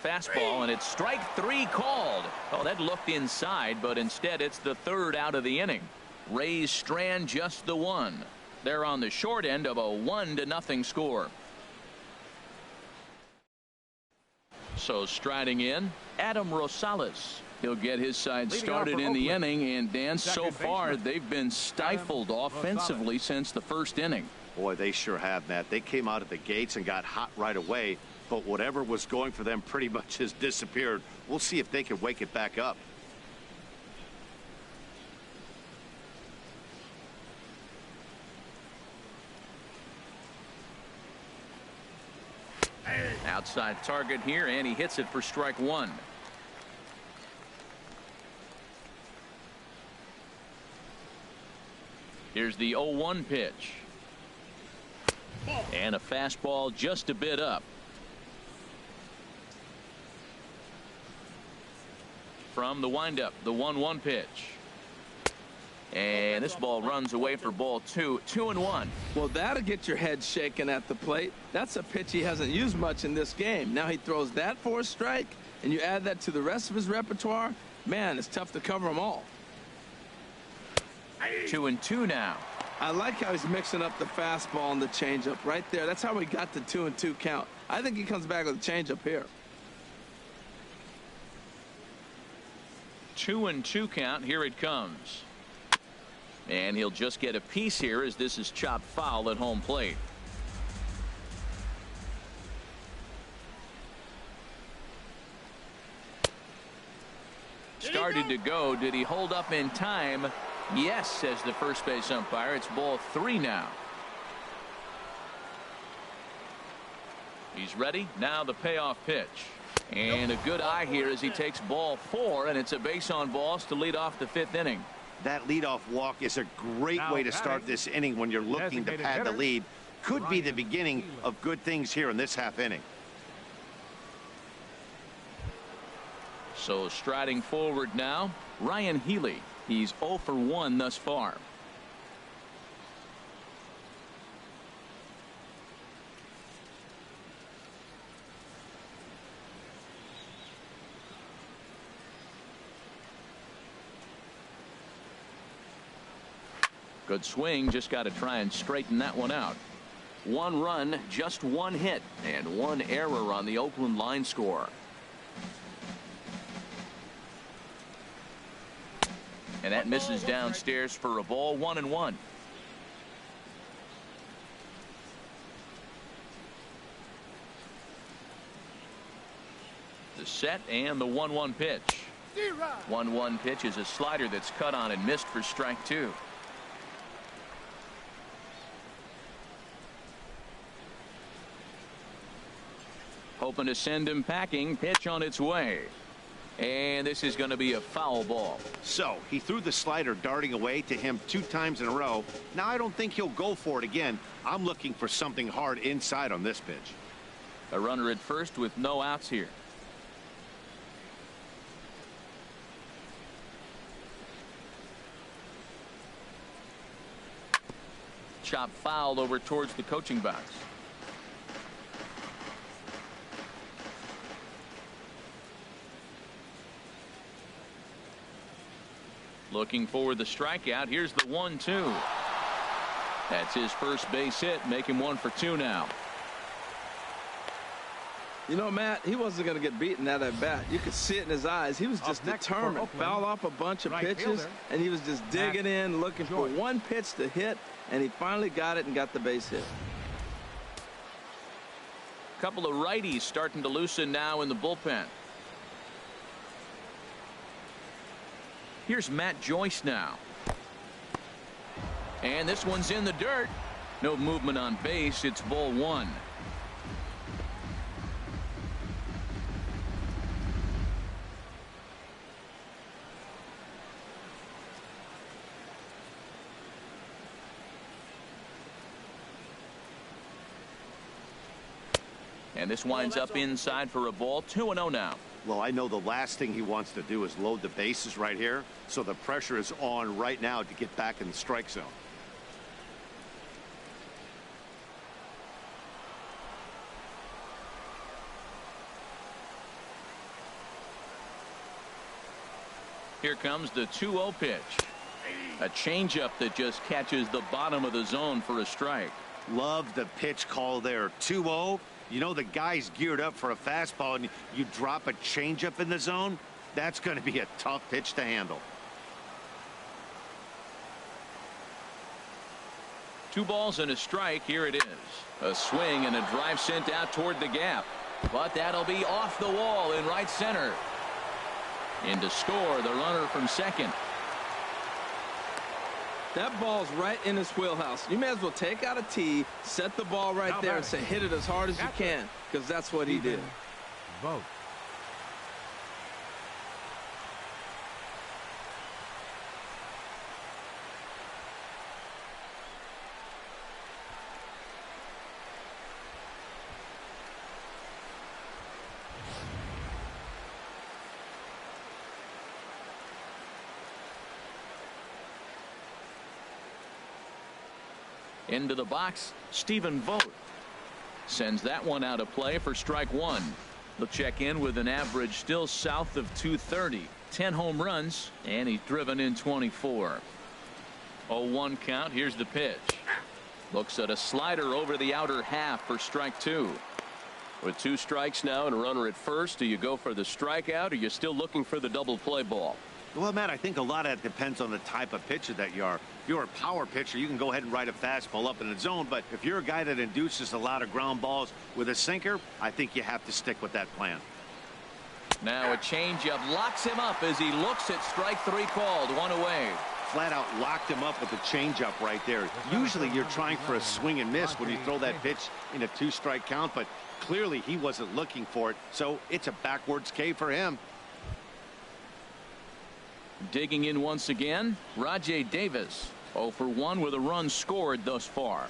Fastball, and it's strike 3 called. Oh, that looked inside, but instead it's the 3rd out of the inning. Rays strand just the 1. They're on the short end of a 1-0 score. So striding in, Adam Rosales. He'll get his side started in the inning, and Dan, so far they've been stifled offensively since the first inning. Boy, they sure have, Matt. They came out of the gates and got hot right away, but whatever was going for them pretty much has disappeared. We'll see if they can wake it back up. Outside target here, and he hits it for strike 1. Here's the 0-1 pitch. And a fastball just a bit up. From the windup, the 1-1 pitch. And this ball runs away for ball 2. 2-1. Well, that'll get your head shaking at the plate. That's a pitch he hasn't used much in this game. Now he throws that for a strike, and you add that to the rest of his repertoire. Man, it's tough to cover them all. 2-2 now. I like how he's mixing up the fastball and the changeup right there. That's how we got the 2-2 count. I think he comes back with a changeup here. 2-2 count. Here it comes. And he'll just get a piece here as this is chopped foul at home plate. Started to go. Did he hold up in time? Yes, says the first base umpire. It's ball 3 now. He's ready. Now the payoff pitch. And a good eye here as he takes ball 4, and it's a base on balls to lead off the 5th inning. That leadoff walk is a great way to start this inning when you're looking to pad the lead. Could be the beginning of good things here in this half inning. So striding forward now, Ryan Healy. He's 0 for 1 thus far. Good swing, just got to try and straighten that one out. 1 run, just 1 hit, and 1 error on the Oakland line score. And that misses downstairs for a ball. 1-1. The set and the 1-1 pitch. 1-1 pitch is a slider that's cut on and missed for strike 2. Hoping to send him packing. Pitch on its way. And this is going to be a foul ball. So he threw the slider darting away to him 2 times in a row. Now I don't think he'll go for it again. I'm looking for something hard inside on this pitch. A runner at first with no outs here. Chop foul over towards the coaching box. Looking for the strikeout. Here's the 1-2. That's his first base hit. Make him 1 for 2 now. You know, Matt, he wasn't going to get beaten at that bat. You could see it in his eyes. He was just determined. Fouled off a bunch of pitches, and he was just digging in, looking for 1 pitch to hit, and he finally got it and got the base hit. A couple of righties starting to loosen now in the bullpen. Here's Matt Joyce now. And this one's in the dirt. No movement on base. It's ball 1. And this winds up inside for a ball. 2-0 now. Well, I know the last thing he wants to do is load the bases right here, so the pressure is on right now to get back in the strike zone. Here comes the 2-0 pitch. A changeup that just catches the bottom of the zone for a strike. Love the pitch call there. 2-0. You know the guy's geared up for a fastball, and you drop a changeup in the zone. That's going to be a tough pitch to handle. 2 balls and a strike. Here it is. A swing and a drive sent out toward the gap. But that'll be off the wall in right center. In to score the runner from second. That ball's right in his wheelhouse. You may as well take out a tee, set the ball right there, and say hit it as hard as you can, because that's what he did. Vote. Into the box, Stephen Vogt sends that one out of play for strike one. He'll check in with an average still south of 230. 10 home runs, and he's driven in 24. 0-1 count. Here's the pitch. Looks at a slider over the outer half for strike two. With 2 strikes now and a runner at first, do you go for the strikeout, or are you still looking for the double play ball? Well, Matt, I think a lot of that depends on the type of pitcher that you are. If you're a power pitcher, you can go ahead and ride a fastball up in the zone. But if you're a guy that induces a lot of ground balls with a sinker, I think you have to stick with that plan. Now a changeup locks him up as he looks at strike three called. One away. Flat out locked him up with the changeup right there. Usually you're trying for a swing and miss when you throw that pitch in a 2-strike count, but clearly he wasn't looking for it, so it's a backwards K for him. Digging in once again, Rajay Davis. 0 for 1 with a run scored thus far.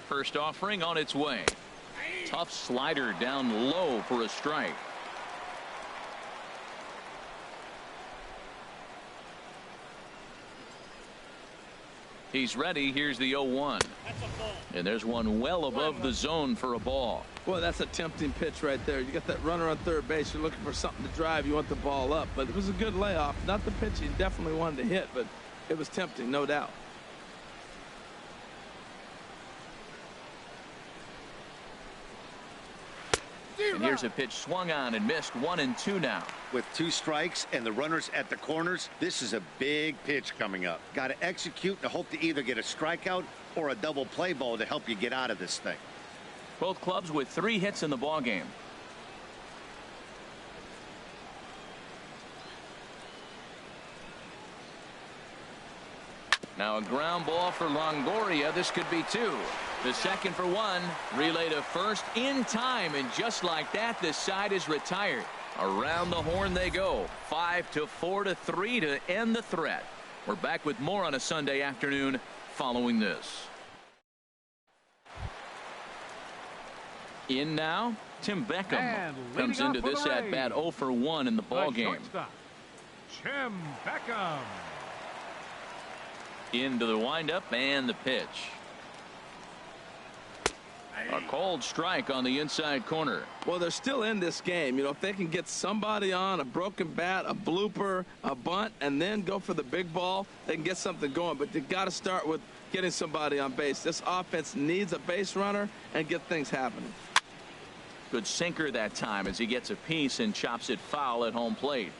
First offering on its way. Tough slider down low for a strike. He's ready. Here's the 0-1. And there's one well above the zone for a ball. Boy, that's a tempting pitch right there. You got that runner on third base. You're looking for something to drive. You want the ball up. But it was a good layoff. Not the pitch he definitely wanted to hit, but it was tempting, no doubt. And here's a pitch swung on and missed. 1-2 now. With 2 strikes and the runners at the corners, this is a big pitch coming up. Got to execute and hope to either get a strikeout or a double play ball to help you get out of this thing. Both clubs with 3 hits in the ballgame. Now a ground ball for Longoria. This could be 2. The second for 1. Relay to first in time, and just like that, this side is retired. Around the horn they go. 5-4-3 to end the threat. We're back with more on a Sunday afternoon following this. In now, Tim Beckham comes into this at bat 0 for 1 in the ball game. Tim Beckham. Into the windup and the pitch. A called strike on the inside corner. Well, they're still in this game. You know, if they can get somebody on a broken bat, a blooper, a bunt, and then go for the big ball, they can get something going. But you got to start with getting somebody on base. This offense needs a base runner and get things happening. Good sinker that time as he gets a piece and chops it foul at home plate.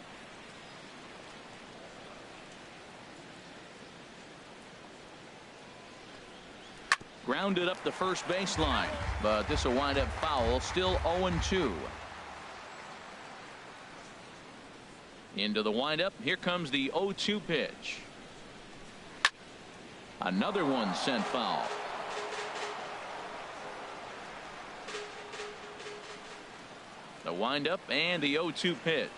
Grounded up the first baseline, but this will wind up foul. Still 0-2. Into the windup. Here comes the 0-2 pitch. Another one sent foul. The windup and the 0-2 pitch.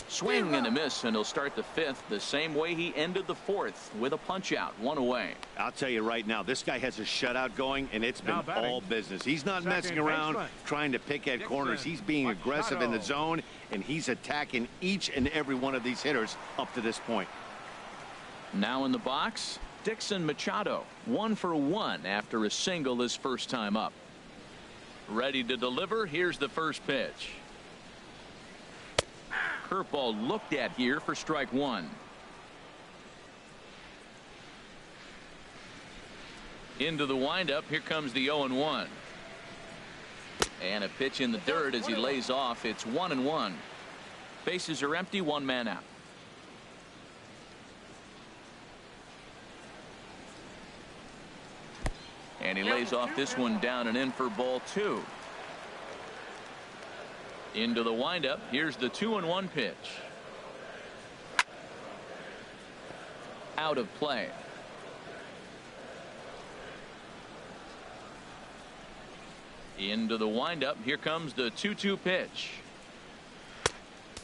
Swing and a miss, and he'll start the 5th the same way he ended the 4th with a punch out. 1 away. I'll tell you right now, this guy has a shutout going, and it's been all business. He's not messing around trying to pick at corners. He's being aggressive in the zone, and he's attacking each and every one of these hitters up to this point. Now in the box, Dixon Machado. 1 for 1 after a single his first time up. Ready to deliver. Here's the first pitch. Curveball looked at here for strike 1. Into the windup. Here comes the 0-1. And a pitch in the dirt as he lays off. It's 1-1. Bases are empty. 1 man out. And he lays off this one down and in for ball 2. Into the windup. Here's the 2-1 pitch. Out of play. Into the windup. Here comes the 2-2 pitch.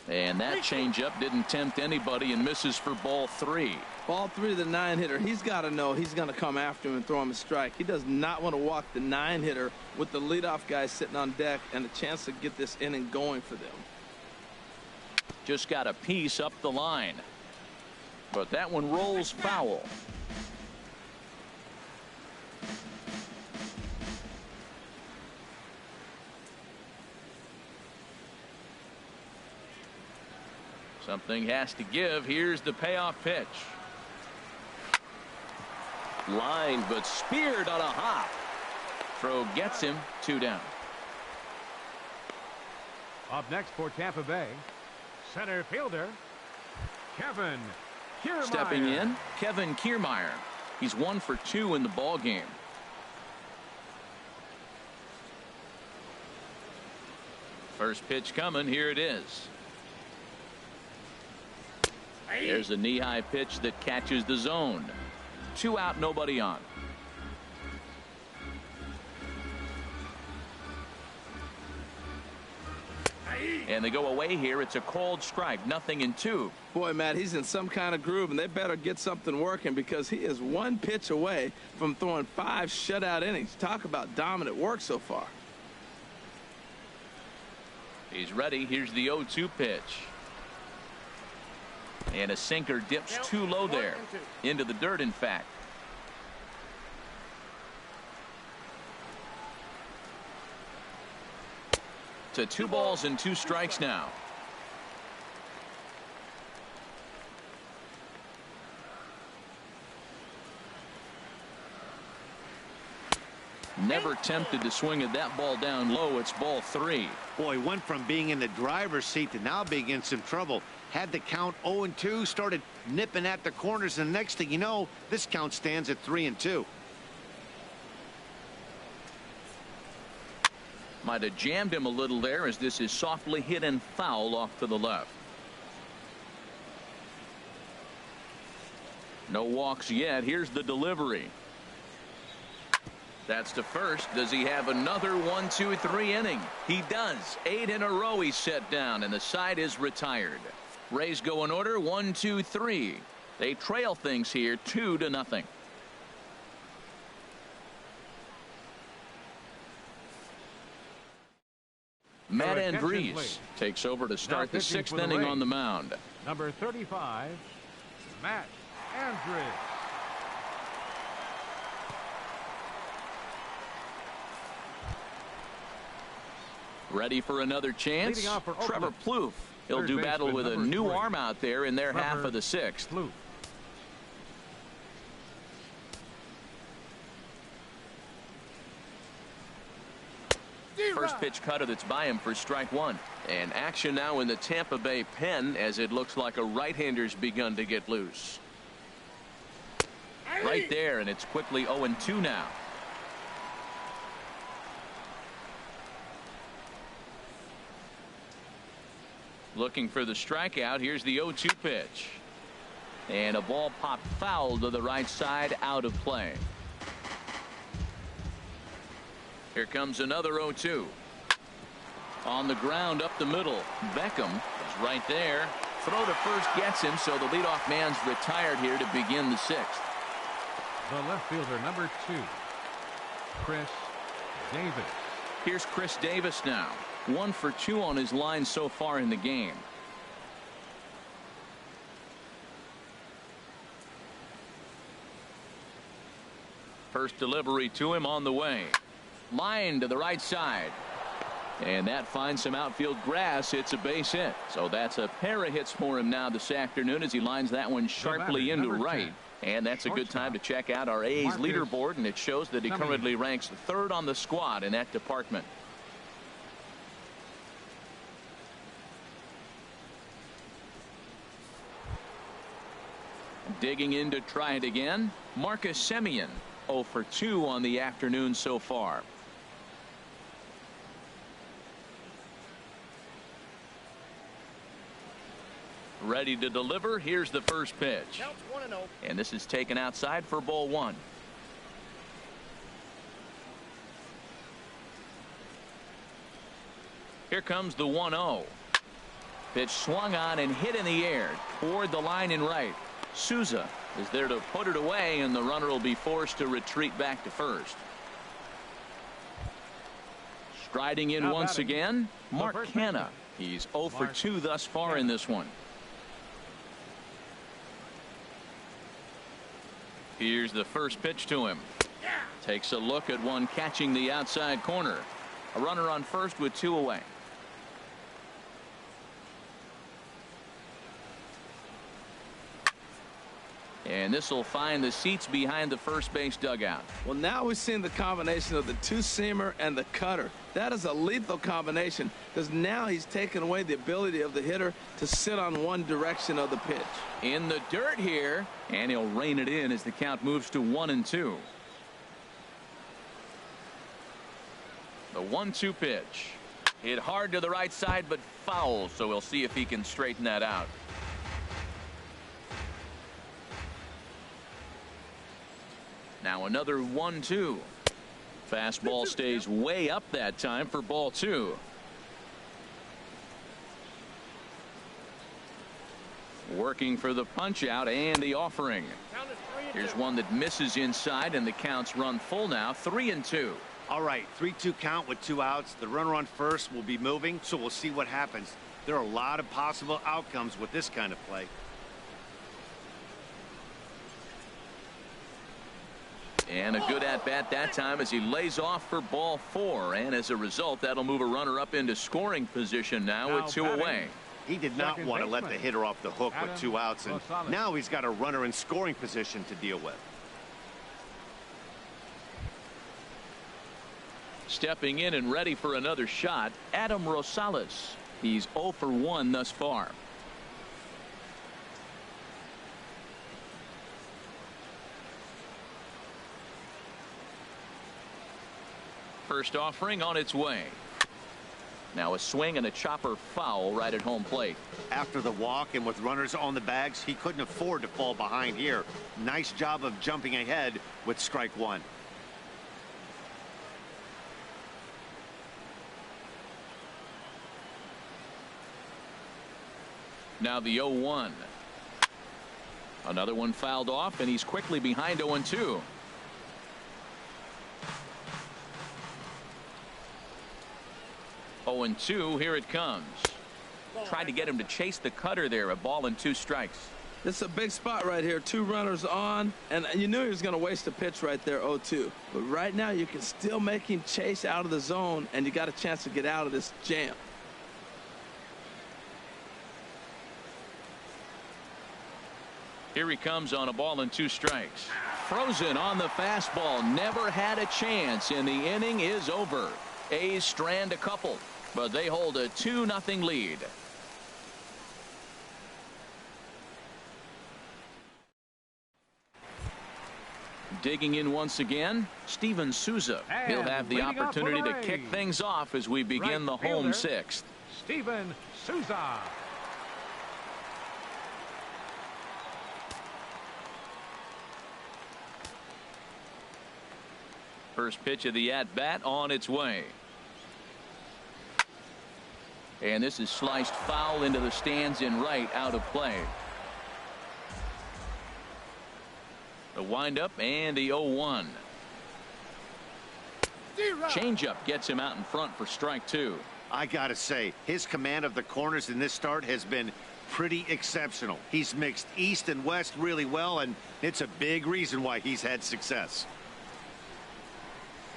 And that changeup didn't tempt anybody and misses for ball 3. Ball 3 to the 9-hitter. He's got to know he's going to come after him and throw him a strike. He does not want to walk the 9-hitter with the leadoff guy sitting on deck and a chance to get this inning going for them. Just got a piece up the line. But that one rolls foul. Something has to give. Here's the payoff pitch. Lined but speared on a hop. Throw gets him. 2 down. Up next for Tampa Bay, center fielder Kevin Kiermaier. Stepping in, Kevin Kiermaier. He's 1 for 2 in the ball game. First pitch coming. Here it is. There's a knee-high pitch that catches the zone. 2 out, nobody on. And they go away here. It's a called strike. 0-2. Boy, Matt, he's in some kind of groove, and they better get something working because he is 1 pitch away from throwing 5 shutout innings. Talk about dominant work so far. He's ready. Here's the 0-2 pitch. And a sinker dips too low there. Into the dirt, in fact. To 2 balls and 2 strikes now. Never tempted to swing at that ball down low. It's ball 3. Boy, went from being in the driver's seat to now being in some trouble. Had the count 0-2, started nipping at the corners, and the next thing you know, this count stands at 3-2. Might have jammed him a little there as this is softly hit and foul off to the left. No walks yet. Here's the delivery. That's to first. Does he have another 1-2-3 inning? He does. 8 in a row he's set down, and the side is retired. Rays go in order. 1-2-3. They trail things here 2-0. Matt Andrees takes over to start the 6th inning on the mound. Number 35, Matt Andrees. Ready for another chance. Trevor Plouffe. He'll do battle with a new arm out there in their half of the 6th. Plouffe. First pitch cutter that's by him for strike 1. And action now in the Tampa Bay pen as it looks like a right-hander's begun to get loose. Right there, and it's quickly 0-2 now. Looking for the strikeout. Here's the 0-2 pitch. And a ball popped foul to the right side, out of play. Here comes another 0-2. On the ground up the middle. Beckham is right there. Throw to first gets him, so the leadoff man's retired here to begin the 6th. The left fielder, number 2, Chris Davis. Here's Chris Davis now. 1 for 2 on his line so far in the game. First delivery to him on the way. Line to the right side. And that finds some outfield grass. It's a base hit. So that's a pair of hits for him now this afternoon as he lines that one sharply into right. And that's a good time to check out our A's leaderboard, and it shows that he currently ranks 3rd on the squad in that department. Digging in to try it again. Marcus Semien, 0 for 2 on the afternoon so far. Ready to deliver. Here's the first pitch. And this is taken outside for ball 1. Here comes the 1-0. Pitch swung on and hit in the air toward the line in right. Souza is there to put it away, and the runner will be forced to retreat back to first. Striding in once again, Mark Canha. He's 0 for 2 thus far in this one. Here's the first pitch to him. Takes a look at one catching the outside corner. A runner on first with 2 away. And this will find the seats behind the first base dugout. Well, now we've seen the combination of the two-seamer and the cutter. That is a lethal combination because now he's taken away the ability of the hitter to sit on one direction of the pitch. In the dirt here, and he'll rein it in as the count moves to 1-2. The 1-2 pitch. Hit hard to the right side, but foul, so we'll see if he can straighten that out. Now another 1-2. Fastball stays way up that time for ball 2. Working for the punch out and the offering. Here's one that misses inside, and the counts run full now. 3-2. All right, 3-2 count with 2 outs. The runner on first will be moving, so we'll see what happens. There are a lot of possible outcomes with this kind of play. And a good at-bat that time as he lays off for ball 4. And as a result, that'll move a runner up into scoring position now with 2 away. He did not want to let the hitter off the hook with 2 outs, and now he's got a runner in scoring position to deal with. Stepping in and ready for another shot, Adam Rosales. He's 0 for 1 thus far. First offering on its way. Now a swing and a chopper foul right at home plate. After the walk and with runners on the bags, he couldn't afford to fall behind here. Nice job of jumping ahead with strike 1. Now the 0-1. Another one fouled off, and he's quickly behind 0-2. Oh, and 2, here it comes. Tried to get him to chase the cutter there. A ball and 2 strikes. This is a big spot right here. 2 runners on, and you knew he was going to waste a pitch right there, 0-2. But right now you can still make him chase out of the zone, and you got a chance to get out of this jam. Here he comes on a ball and 2 strikes. Frozen on the fastball. Never had a chance, and the inning is over. A's strand a couple, but they hold a 2-0 lead. Digging in once again, Steven Souza. He'll have the opportunity to kick things off as we begin the home 6th. Steven Souza. First pitch of the at-bat on its way. And this is sliced foul into the stands in right, out of play. The windup and the 0-1. Changeup gets him out in front for strike 2. I gotta say, his command of the corners in this start has been pretty exceptional. He's mixed east and west really well, and it's a big reason why he's had success.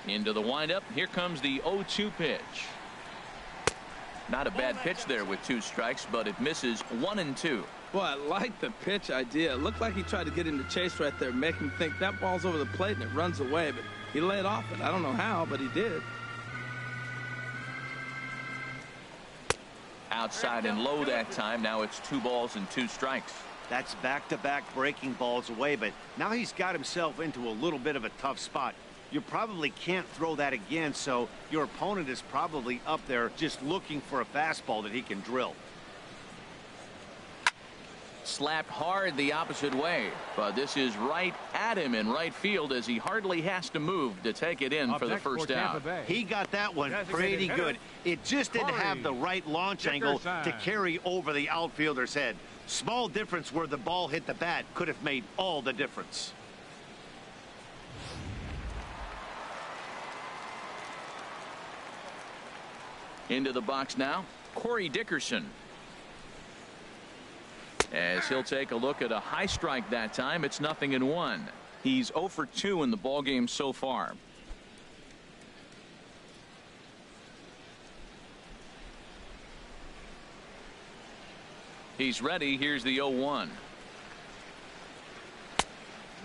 Into the windup. Here comes the 0-2 pitch. Not a bad pitch there with 2 strikes, but it misses 1-2. Boy, I like the pitch idea. It looked like he tried to get him to chase right there, make him think that ball's over the plate and it runs away, but he laid off it. I don't know how, but he did. Outside and low that time. Now it's 2 balls and 2 strikes. That's back-to-back breaking balls away, but now he's got himself into a little bit of a tough spot. You probably can't throw that again, so your opponent is probably up there just looking for a fastball that he can drill. Slapped hard the opposite way, but this is right at him in right field as he hardly has to move to take it in for the first out. He got that one pretty good. It just didn't have the right launch angle to carry over the outfielder's head. Small difference where the ball hit the bat could have made all the difference. Into the box now, Corey Dickerson. As he'll take a look at a high strike that time, it's 0-1. He's 0 for 2 in the ballgame so far. He's ready. Here's the 0-1.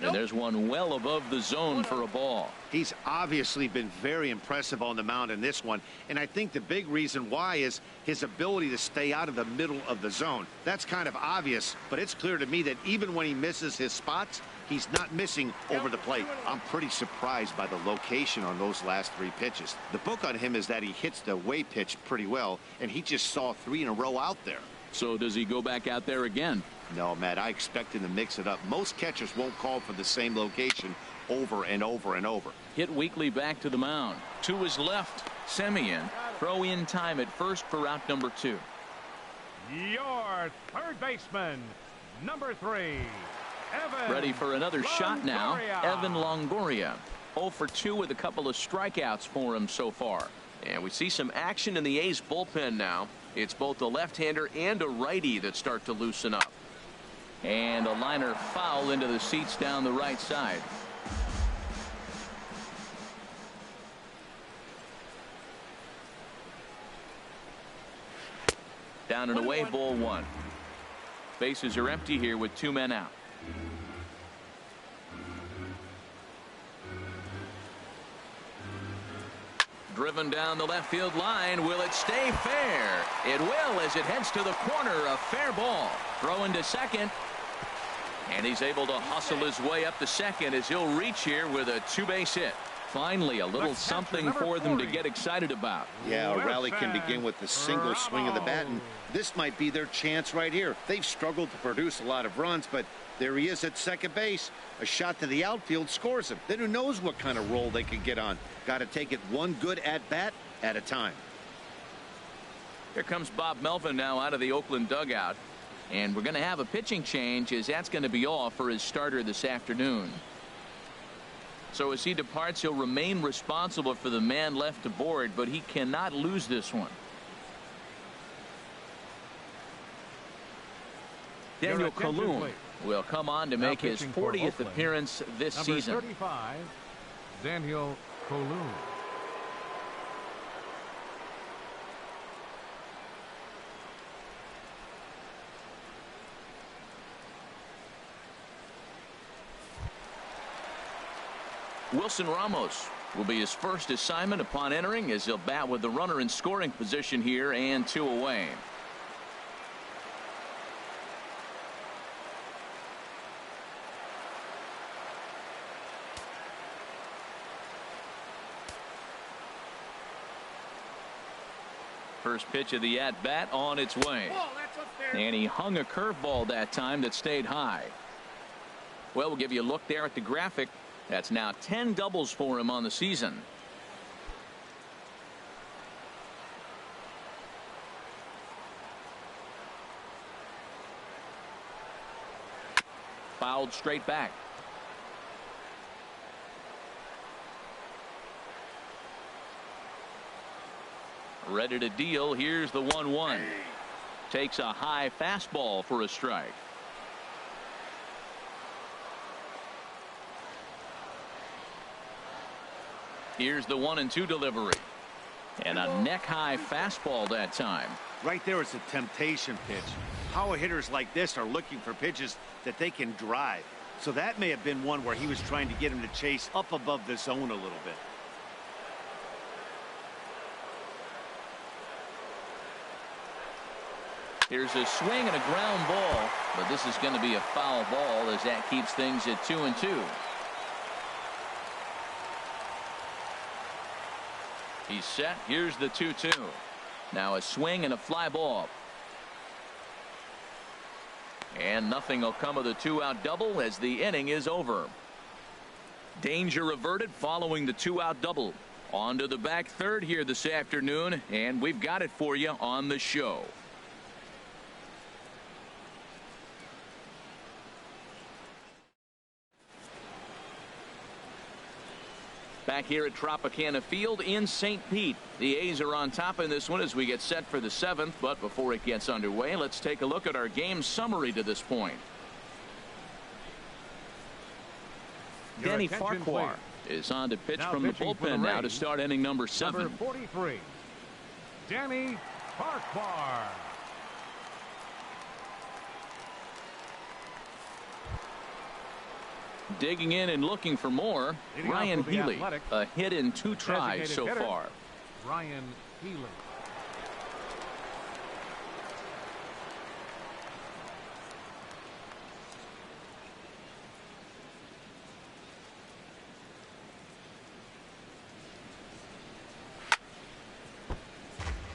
And there's one well above the zone for a ball. He's obviously been very impressive on the mound in this one, and I think the big reason why is his ability to stay out of the middle of the zone. That's kind of obvious, but it's clear to me that even when he misses his spots, he's not missing over the plate. I'm pretty surprised by the location on those last 3 pitches. The book on him is that he hits the away pitch pretty well, and he just saw 3 in a row out there. So does he go back out there again? No, Matt, I expect him to mix it up. Most catchers won't call for the same location over and over and over. Hit weekly back to the mound. To his left, Semien. Throw in time at first for out number 2. Your third baseman, number 3, Evan. Ready for another shot now. Longoria. Evan Longoria. 0 for 2 with a couple of strikeouts for him so far. And we see some action in the A's bullpen now. It's both a left-hander and a righty that start to loosen up. And a liner foul into the seats down the right side. Down and away, ball 1. Bases are empty here with 2 men out. Driven down the left field line. Will it stay fair? It will as it heads to the corner. A fair ball. Throw into second. And he's able to hustle his way up to second as he'll reach here with a 2-base hit. Finally, a little something for them to get excited about. Yeah, a rally can begin with a single swing of the bat, and this might be their chance right here. They've struggled to produce a lot of runs, but there he is at second base. A shot to the outfield scores him. Then who knows what kind of roll they could get on. Got to take it one good at-bat at a time. Here comes Bob Melvin now out of the Oakland dugout. And we're going to have a pitching change as that's going to be off for his starter this afternoon. So as he departs, he'll remain responsible for the man left aboard, but he cannot lose this one. Daniel Colon will come on to make his 40th appearance this season. Number 35, Daniel Colon. Wilson Ramos will be his first assignment upon entering as he'll bat with the runner in scoring position here and 2 away. First pitch of the at-bat on its way. And he hung a curveball that time that stayed high. Well, we'll give you a look there at the graphic. That's now 10 doubles for him on the season. Fouled straight back. Ready to deal. Here's the 1-1. Takes a high fastball for a strike. Here's the 1-2 delivery. And a neck-high fastball that time. Right there is a temptation pitch. Power hitters like this are looking for pitches that they can drive. So that may have been one where he was trying to get him to chase up above the zone a little bit. Here's a swing and a ground ball, but this is going to be a foul ball as that keeps things at 2-2. He's set. Here's the 2-2. Now a swing and a fly ball. And nothing will come of the 2-out double as the inning is over. Danger averted following the 2-out double. On to the back third here this afternoon, and we've got it for you on the show. Back here at Tropicana Field in St. Pete. The A's are on top in this one as we get set for the 7th. But before it gets underway, let's take a look at our game summary to this point. Denny Farquhar is on to pitch from the bullpen now to start inning number 7. Number 43, Denny Farquhar. Digging in and looking for more, Ryan Healy. A hit in 2 tries so far. Ryan Healy.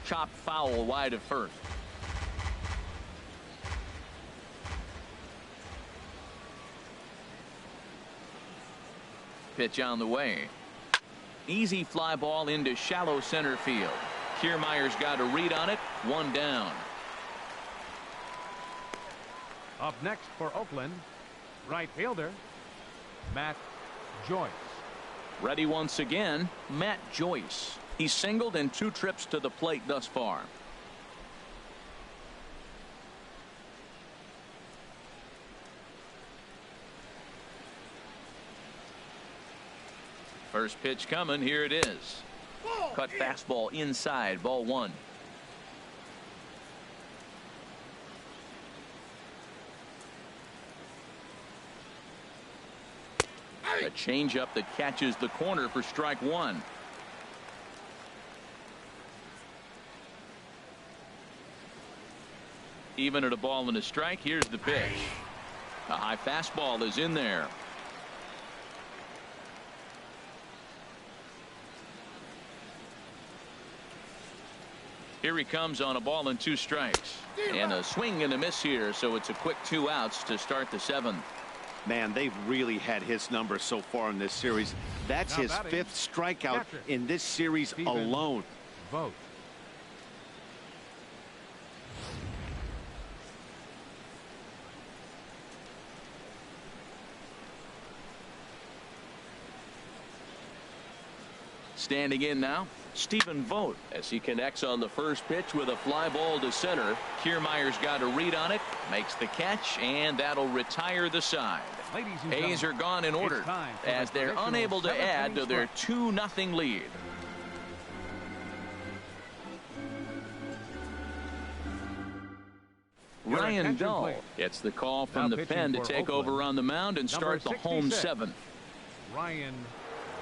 Chopped foul wide of first. Pitch on the way. Easy fly ball into shallow center field. Kiermaier's got a read on it. 1 down. Up next for Oakland, right fielder Matt Joyce. Ready once again, Matt Joyce. He's singled in 2 trips to the plate thus far. First pitch coming. Here it is. Cut fastball inside. Ball 1. A changeup that catches the corner for strike 1. Even at a ball and a strike. Here's the pitch. A high fastball is in there. Here he comes on a ball and 2 strikes. And a swing and a miss here, so it's a quick 2 outs to start the 7th. Man, they've really had his number so far in this series. That's his 5th strikeout in this series alone. Vote. Standing in now, Stephen Vogt as he connects on the first pitch with a fly ball to center. Kiermaier's got a read on it, makes the catch, and that'll retire the side. A's are gone in order as they're unable to add to their 2-0 lead. Ryan Dull gets the call from the pen to take over on the mound and start the home 7th. Ryan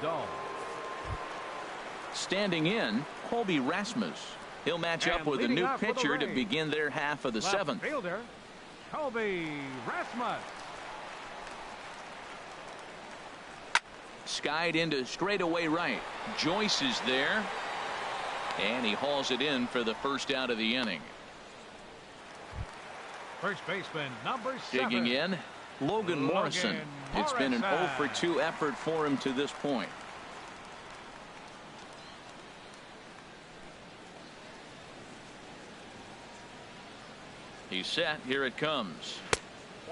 Dull. Standing in, Colby Rasmus. He'll match up with a new pitcher to begin their half of the 7th. Fielder Colby Rasmus. Skied into straightaway right. Joyce is there, and he hauls it in for the first out of the inning. First baseman number 7. Digging in, Logan Morrison. It's been an 0 for 2 effort for him to this point. He's set. Here it comes.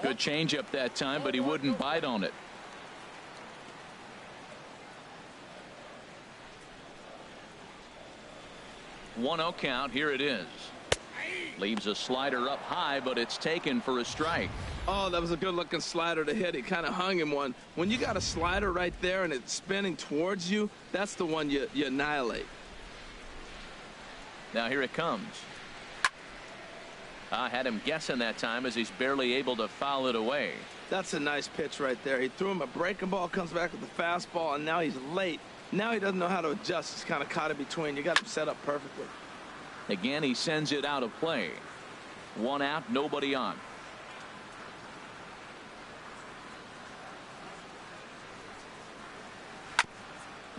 Good changeup that time, but he wouldn't bite on it. One 0 count. Here it is. Leaves a slider up high, but it's taken for a strike. Oh, that was a good looking slider to hit. He kind of hung him one. When you got a slider right there and it's spinning towards you, that's the one you annihilate. Now here it comes. I had him guessing that time as he's barely able to foul it away. That's a nice pitch right there. He threw him a breaking ball, comes back with a fastball, and now he's late. Now he doesn't know how to adjust. He's kind of caught in between. You got him set up perfectly. Again, he sends it out of play. 1 out, nobody on.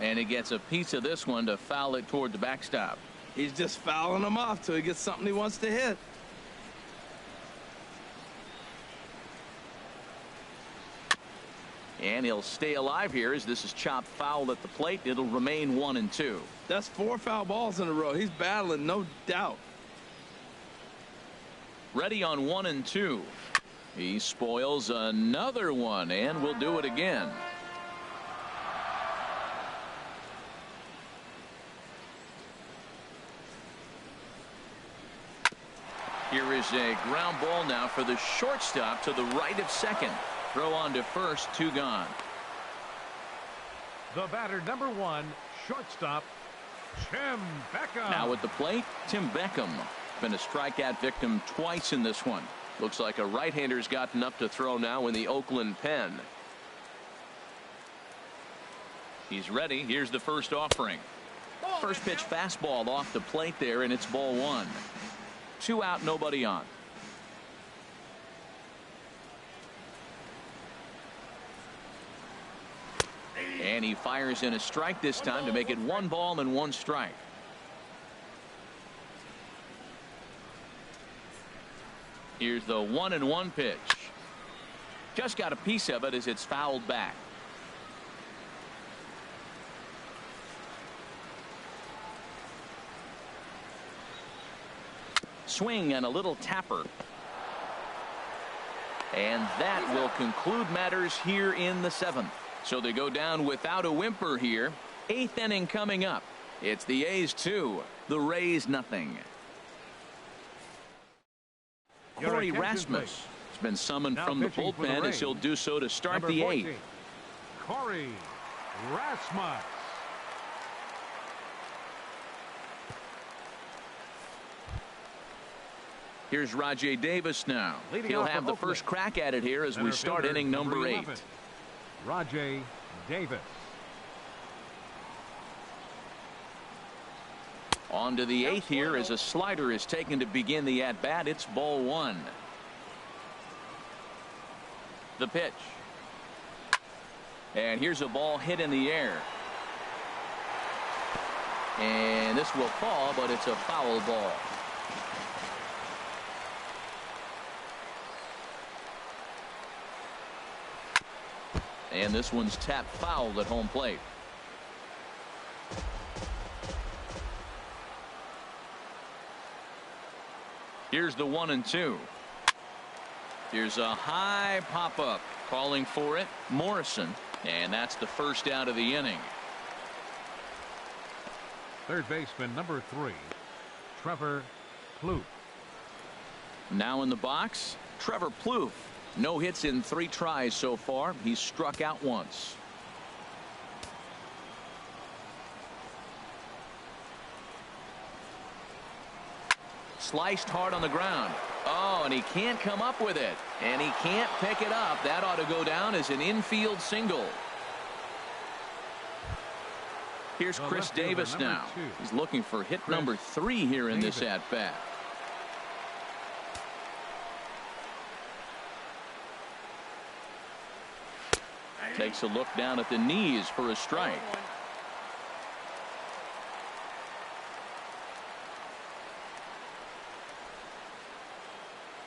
And he gets a piece of this one to foul it toward the backstop. He's just fouling him off till he gets something he wants to hit. And he'll stay alive here as this is chopped foul at the plate. It'll remain 1-2. That's 4 foul balls in a row. He's battling, no doubt. Ready on 1-2. He spoils another one and will do it again. Here is a ground ball now for the shortstop to the right of second. Throw on to first, 2 gone. The batter, number 1, shortstop, Tim Beckham. Now at the plate, Tim Beckham. Been a strikeout victim twice in this one. Looks like a right-hander's gotten up to throw now in the Oakland pen. He's ready. Here's the first offering. First pitch fastball off the plate there, and it's ball 1. 2 out, nobody on. And he fires in a strike this time to make it 1 ball and 1 strike. Here's the 1-1 pitch. Just got a piece of it as it's fouled back. Swing and a little tapper. And that will conclude matters here in the 7th. So they go down without a whimper here. 8th inning coming up. It's the A's 2, the Rays nothing. Corey Rasmus has been summoned Now from the pitching for the bullpen as Rays, he'll do so to start number the 14, 8th. Corey Rasmus. Here's Rajay Davis now. Leading He'll off have for the first Oakland, crack at it here as we center start fielder, inning number 8. 11, Rajay Davis. On to the 8th here as a slider is taken to begin the at-bat. It's ball 1. The pitch. And here's a ball hit in the air. And this will fall, but it's a foul ball. And this one's tapped foul at home plate. Here's the 1-2. Here's a high pop-up. Calling for it, Morrison. And that's the first out of the inning. Third baseman, number 3, Trevor Plouffe. Now in the box, Trevor Plouffe. No hits in 3 tries so far. He's struck out once. Sliced hard on the ground. Oh, and he can't come up with it. And he can't pick it up. That ought to go down as an infield single. Here's Chris Davis now. He's looking for hit number 3 here in this at-bat. Takes a look down at the knees for a strike.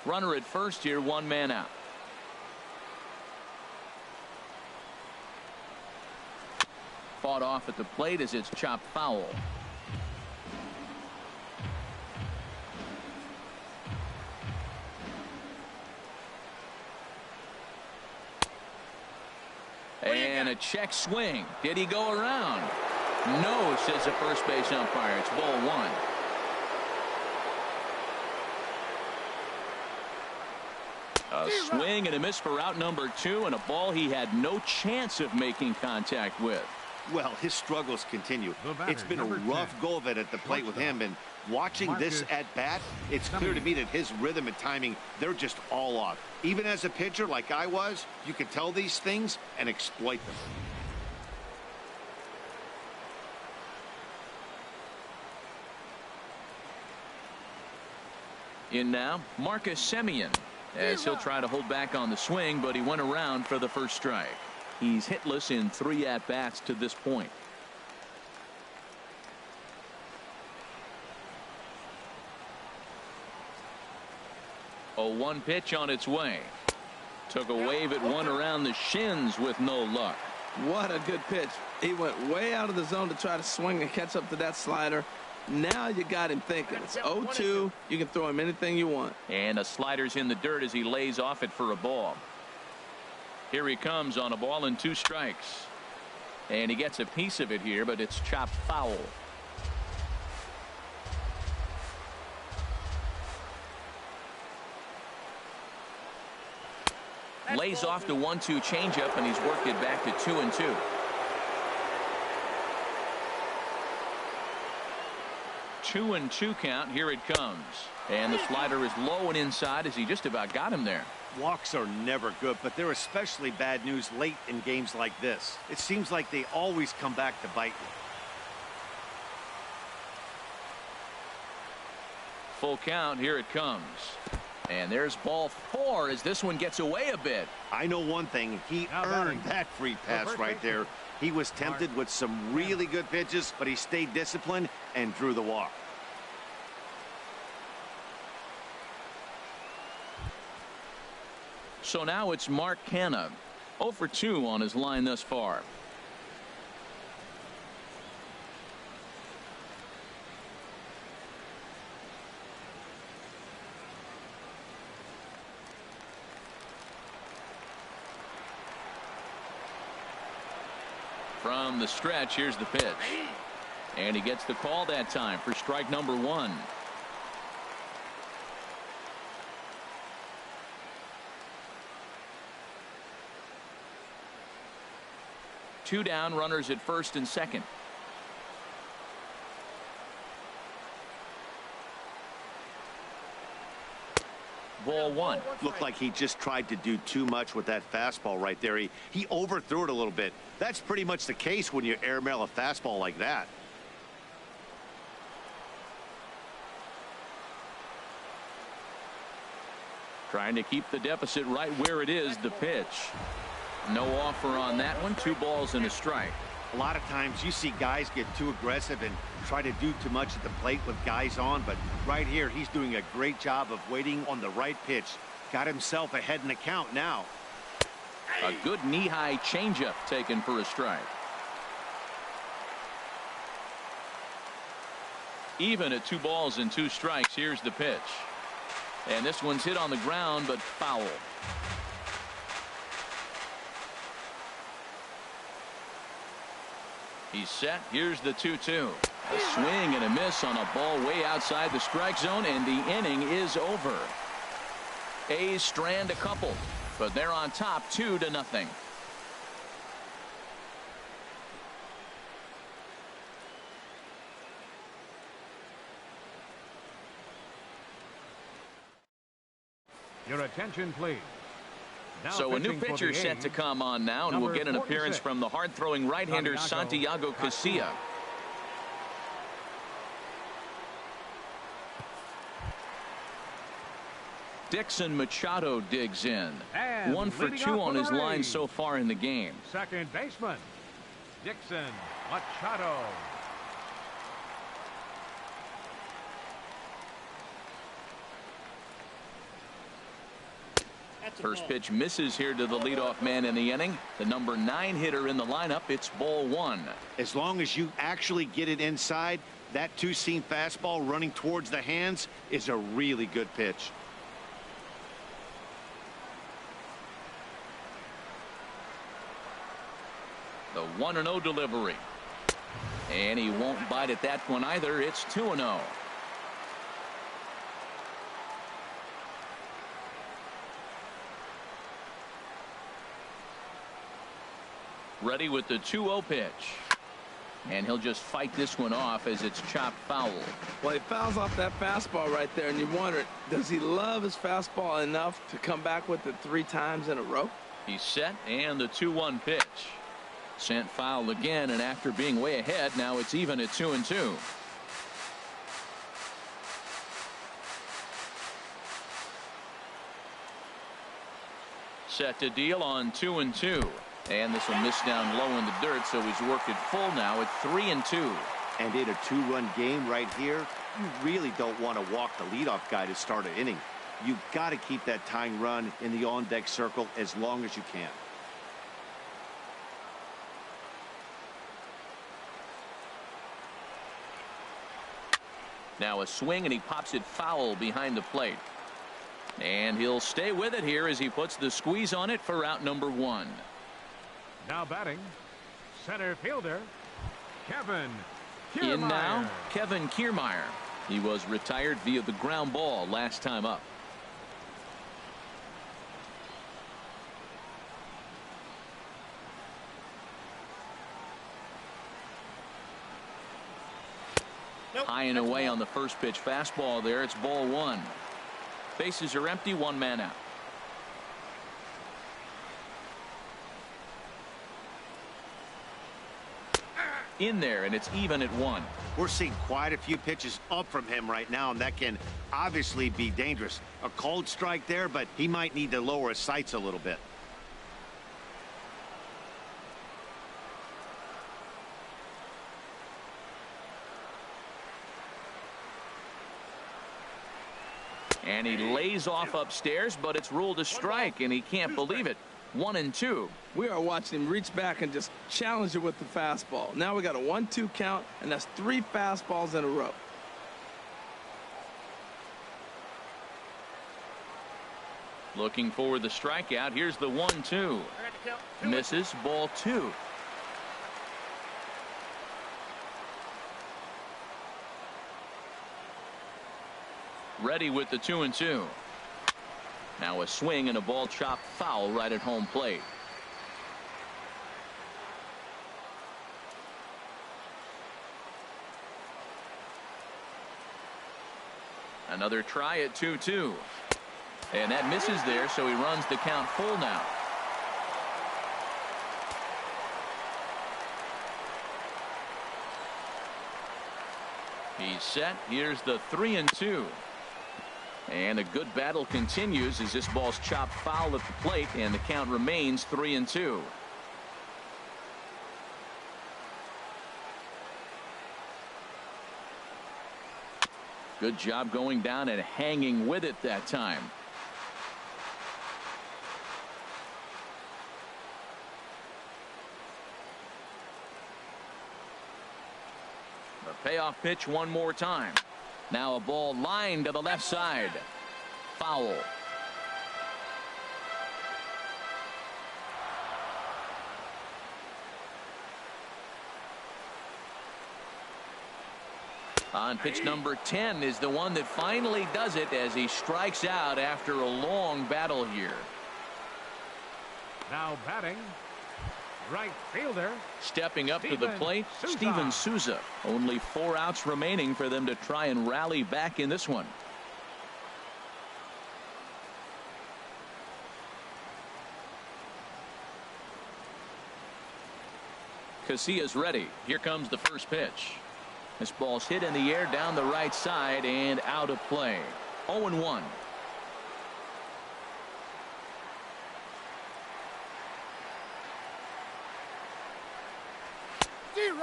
Runner at first here, 1 man out. Fought off at the plate as it's chopped foul. And a check swing. Did he go around? No, says the first base umpire. It's ball 1. A swing and a miss for out number 2, and a ball he had no chance of making contact with. Well, his struggles continue. It's been a rough go of it at the plate with him, and watching this at bat, it's clear to me that his rhythm and timing, they're just all off. Even as a pitcher like I was, you can tell these things and exploit them. In now, Marcus Semien, as he'll try to hold back on the swing, but he went around for the first strike. He's hitless in 3 at-bats to this point. A 1 pitch on its way. Took a wave at one around the shins with no luck. What a good pitch. He went way out of the zone to try to swing and catch up to that slider. Now you got him thinking. It's 0-2. You can throw him anything you want. And a slider's in the dirt as he lays off it for a ball. Here he comes on a ball and 2 strikes. And he gets a piece of it here, but it's chopped foul. Lays off the 1-2 changeup, and he's worked it back to 2-2. 2-2 count. Here it comes. And the slider is low and inside as he just about got him there. Walks are never good, but they're especially bad news late in games like this. It seems like they always come back to bite you. Full count. Here it comes. And there's ball 4 as this one gets away a bit. I know one thing. He earned that free pass right there. He was tempted with some really good pitches, but he stayed disciplined and drew the walk. So now it's Mark Canha. 0 for 2 on his line thus far. From the stretch, here's the pitch. And he gets the call that time for strike number 1. Two down, runners at first and second. Ball 1. Looked like he just tried to do too much with that fastball right there. He overthrew it a little bit. That's pretty much the case when you airmail a fastball like that. Trying to keep the deficit right where it is. The pitch. No offer on that one. 2 balls and a strike. A lot of times you see guys get too aggressive and try to do too much at the plate with guys on, but right here he's doing a great job of waiting on the right pitch. Got himself ahead in the count now. A good knee-high changeup taken for a strike. Even at 2 balls and 2 strikes. Here's the pitch. And this one's hit on the ground, but foul. He's set. Here's the 2-2. A swing and a miss on a ball way outside the strike zone, and the inning is over. A's strand a couple, but they're on top 2-0. Your attention, please. Now so a new pitching for pitcher the set A's, to come on now, and we'll get an appearance from the hard-throwing right-hander Santiago Casilla. Dixon Machado digs in. And 1 for 2 on his line so far in the game. Second baseman, Dixon Machado. First pitch misses here to the leadoff man in the inning. The number 9 hitter in the lineup. It's ball 1. As long as you actually get it inside, that 2-seam fastball running towards the hands is a really good pitch. The 1-0 delivery. And he won't bite at that one either. It's 2-0. Ready with the 2-0 pitch. And he'll just fight this one off as it's chopped foul. Well, he fouls off that fastball right there, and you wonder, does he love his fastball enough to come back with it 3 times in a row? He's set, and the 2-1 pitch. Sent foul again, and after being way ahead, now it's even at 2-2. Set to deal on 2-2. And this will miss down low in the dirt, so he's worked it full now at 3-2. And in a 2-run game right here, you really don't want to walk the leadoff guy to start an inning. You've got to keep that tying run in the on-deck circle as long as you can. Now a swing, and he pops it foul behind the plate. And he'll stay with it here as he puts the squeeze on it for out number 1. Now batting, center fielder, Kevin Kiermaier. In now, Kevin Kiermaier. He was retired via the ground ball last time up. High and away on the first pitch fastball there. It's ball one. Bases are empty, one man out. In there, and it's even at one. We're seeing quite a few pitches up from him right now, and that can obviously be dangerous. A cold strike there, but he might need to lower his sights a little bit. And he lays off upstairs, but it's ruled a strike, and he can't believe it. 1-2. We are watching him reach back and just challenge it with the fastball. Now we got a 1-2 count, and that's 3 fastballs in a row. Looking for the strikeout. Here's the 1-2. Misses, ball 2. Ready with the 2-2. Now a swing and a ball chopped foul right at home plate. Another try at 2-2. And that misses there, so he runs the count full now. He's set. Here's the 3-2. And a good battle continues as this ball's chopped foul at the plate, and the count remains 3-2. Good job going down and hanging with it that time. The payoff pitch one more time. Now a ball lined to the left side. Foul. On pitch number 10 is the one that finally does it as he strikes out after a long battle here. Now batting, right fielder. Stepping up to the plate, Steven Souza. Only 4 outs remaining for them to try and rally back in this one. Casillas ready. Here comes the first pitch. This ball's hit in the air down the right side and out of play. 0-1.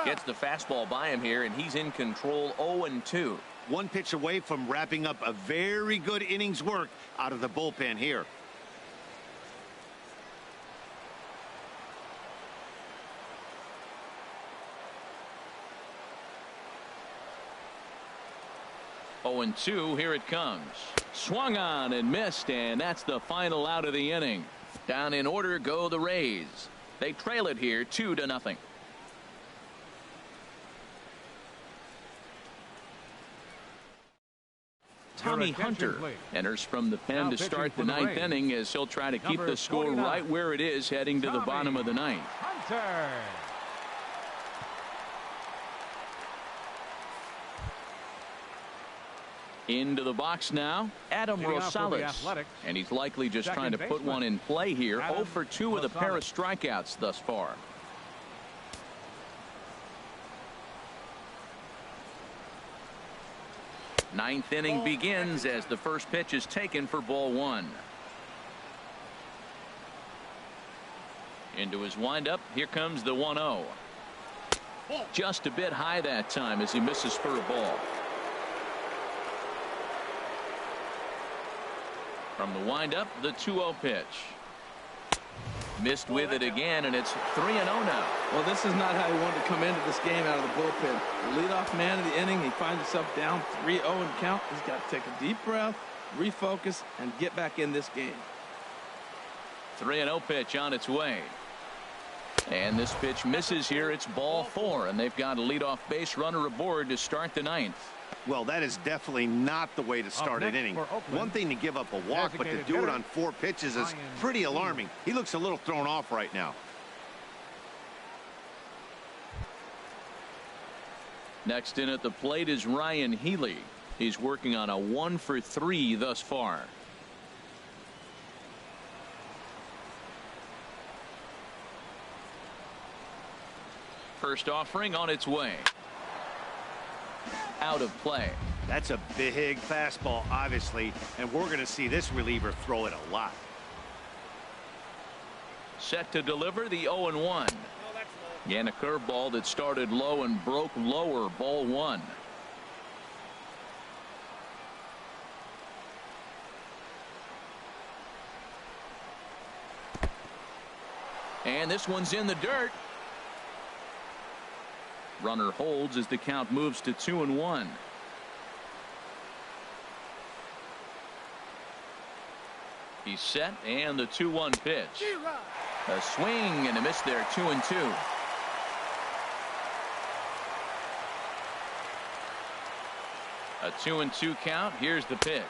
Gets the fastball by him here, and he's in control. 0-2. One pitch away from wrapping up a very good innings work out of the bullpen here. And 2. Here it comes. Swung on and missed, and that's the final out of the inning. Down in order go the Rays. They trail it here 2-0. Tommy Hunter enters from the pen to start the 9th inning as he'll try to keep the score right where it is heading to the bottom of the 9th. Hunter. Into the box now, Adam Rosales, and he's likely just trying to put one in play here. 0 for 2 with a pair of strikeouts thus far. Ninth inning begins as the first pitch is taken for ball 1. Into his windup, here comes the 1-0. Just a bit high that time as he misses for a ball. From the windup, the 2-0 pitch. Missed with it again, and it's 3-0 now. Well, this is not how he wanted to come into this game out of the bullpen. The leadoff man of the inning, he finds himself down 3-0 in count. He's got to take a deep breath, refocus, and get back in this game. 3-0 pitch on its way. And this pitch misses here. It's ball 4, and they've got a leadoff base runner aboard to start the 9th. Well, that is definitely not the way to start an inning. One thing to give up a walk, but to do it on 4 pitches is pretty alarming. He looks a little thrown off right now. Next in at the plate is Ryan Healy. He's working on a 1-for-3 thus far. First offering on its way. Out of play. That's a big fastball, obviously, and we're going to see this reliever throw it a lot. Set to deliver the 0-1. And a curveball that started low and broke lower. Ball 1. And this one's in the dirt. Runner holds as the count moves to 2-1. He's set, and the 2-1 pitch. A swing and a miss there. 2-2. A 2-2 count. Here's the pitch.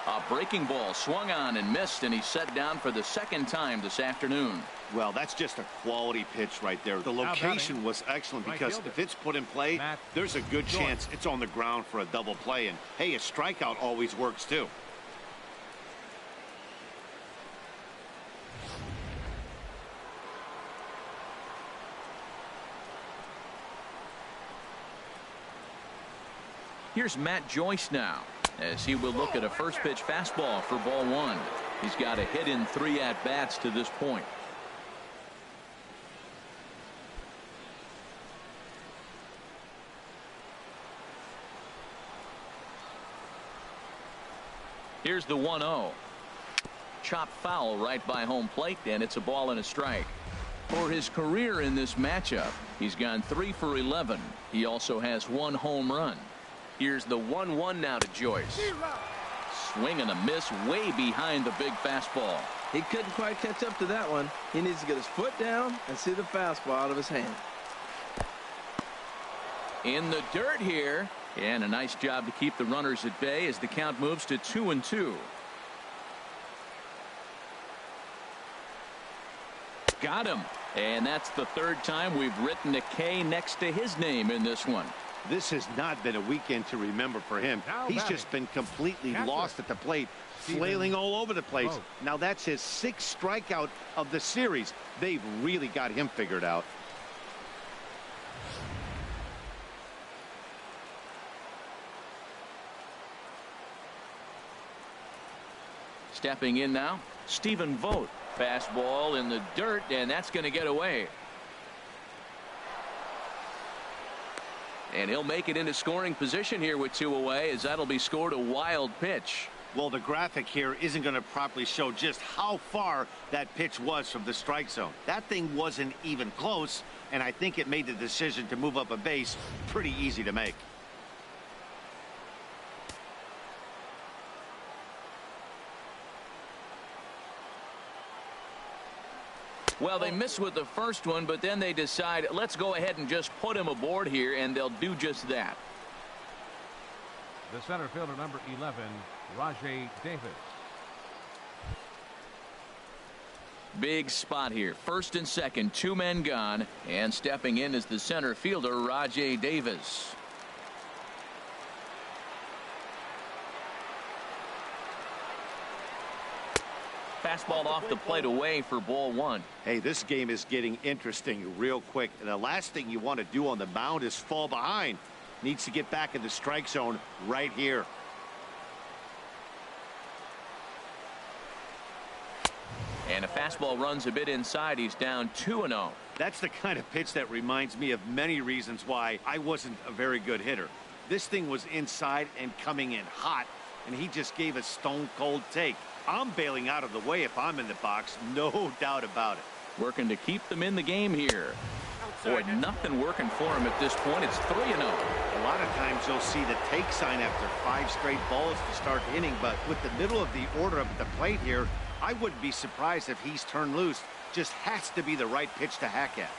A breaking ball swung on and missed, and he's set down for the second time this afternoon. Well, that's just a quality pitch right there. The location was excellent because if it's put in play, there's a good chance it's on the ground for a double play. And, hey, a strikeout always works, too. Here's Matt Joyce now, as he will look at a first pitch fastball for ball 1. He's got a hit in 3 at-bats to this point. Here's the 1-0. Chop foul right by home plate, and it's a ball and a strike. For his career in this matchup, he's gone 3 for 11. He also has 1 home run. Here's the 1-1 now to Joyce. Swing and a miss way behind the big fastball. He couldn't quite catch up to that one. He needs to get his foot down and see the fastball out of his hand. In the dirt here. And a nice job to keep the runners at bay as the count moves to 2-2. Got him. And that's the 3rd time we've written a K next to his name in this one. This has not been a weekend to remember for him. He's just been completely lost at the plate, flailing all over the place. Now that's his 6th strikeout of the series. They've really got him figured out. Stepping in now, Stephen Vogt. Fastball in the dirt, and that's going to get away. And he'll make it into scoring position here with 2 away, as that'll be scored a wild pitch. Well, the graphic here isn't going to properly show just how far that pitch was from the strike zone. That thing wasn't even close, and I think it made the decision to move up a base pretty easy to make. Well, they miss with the first one, but then they decide, let's go ahead and just put him aboard here, and they'll do just that. The center fielder, number 11, Rajai Davis. Big spot here. First and second, 2 men gone, and stepping in is the center fielder, Rajai Davis. Fastball off the plate away for ball 1. Hey, this game is getting interesting real quick. And the last thing you want to do on the mound is fall behind. Needs to get back in the strike zone right here. And a fastball runs a bit inside. He's down 2-0. That's the kind of pitch that reminds me of many reasons why I wasn't a very good hitter. This thing was inside and coming in hot, and he just gave a stone cold take. I'm bailing out of the way if I'm in the box, no doubt about it. Working to keep them in the game here. Boy, nothing working for him at this point. It's 3-0. A lot of times you'll see the take sign after 5 straight balls to start the inning, but with the middle of the order up at the plate here, I wouldn't be surprised if he's turned loose. Just has to be the right pitch to hack at.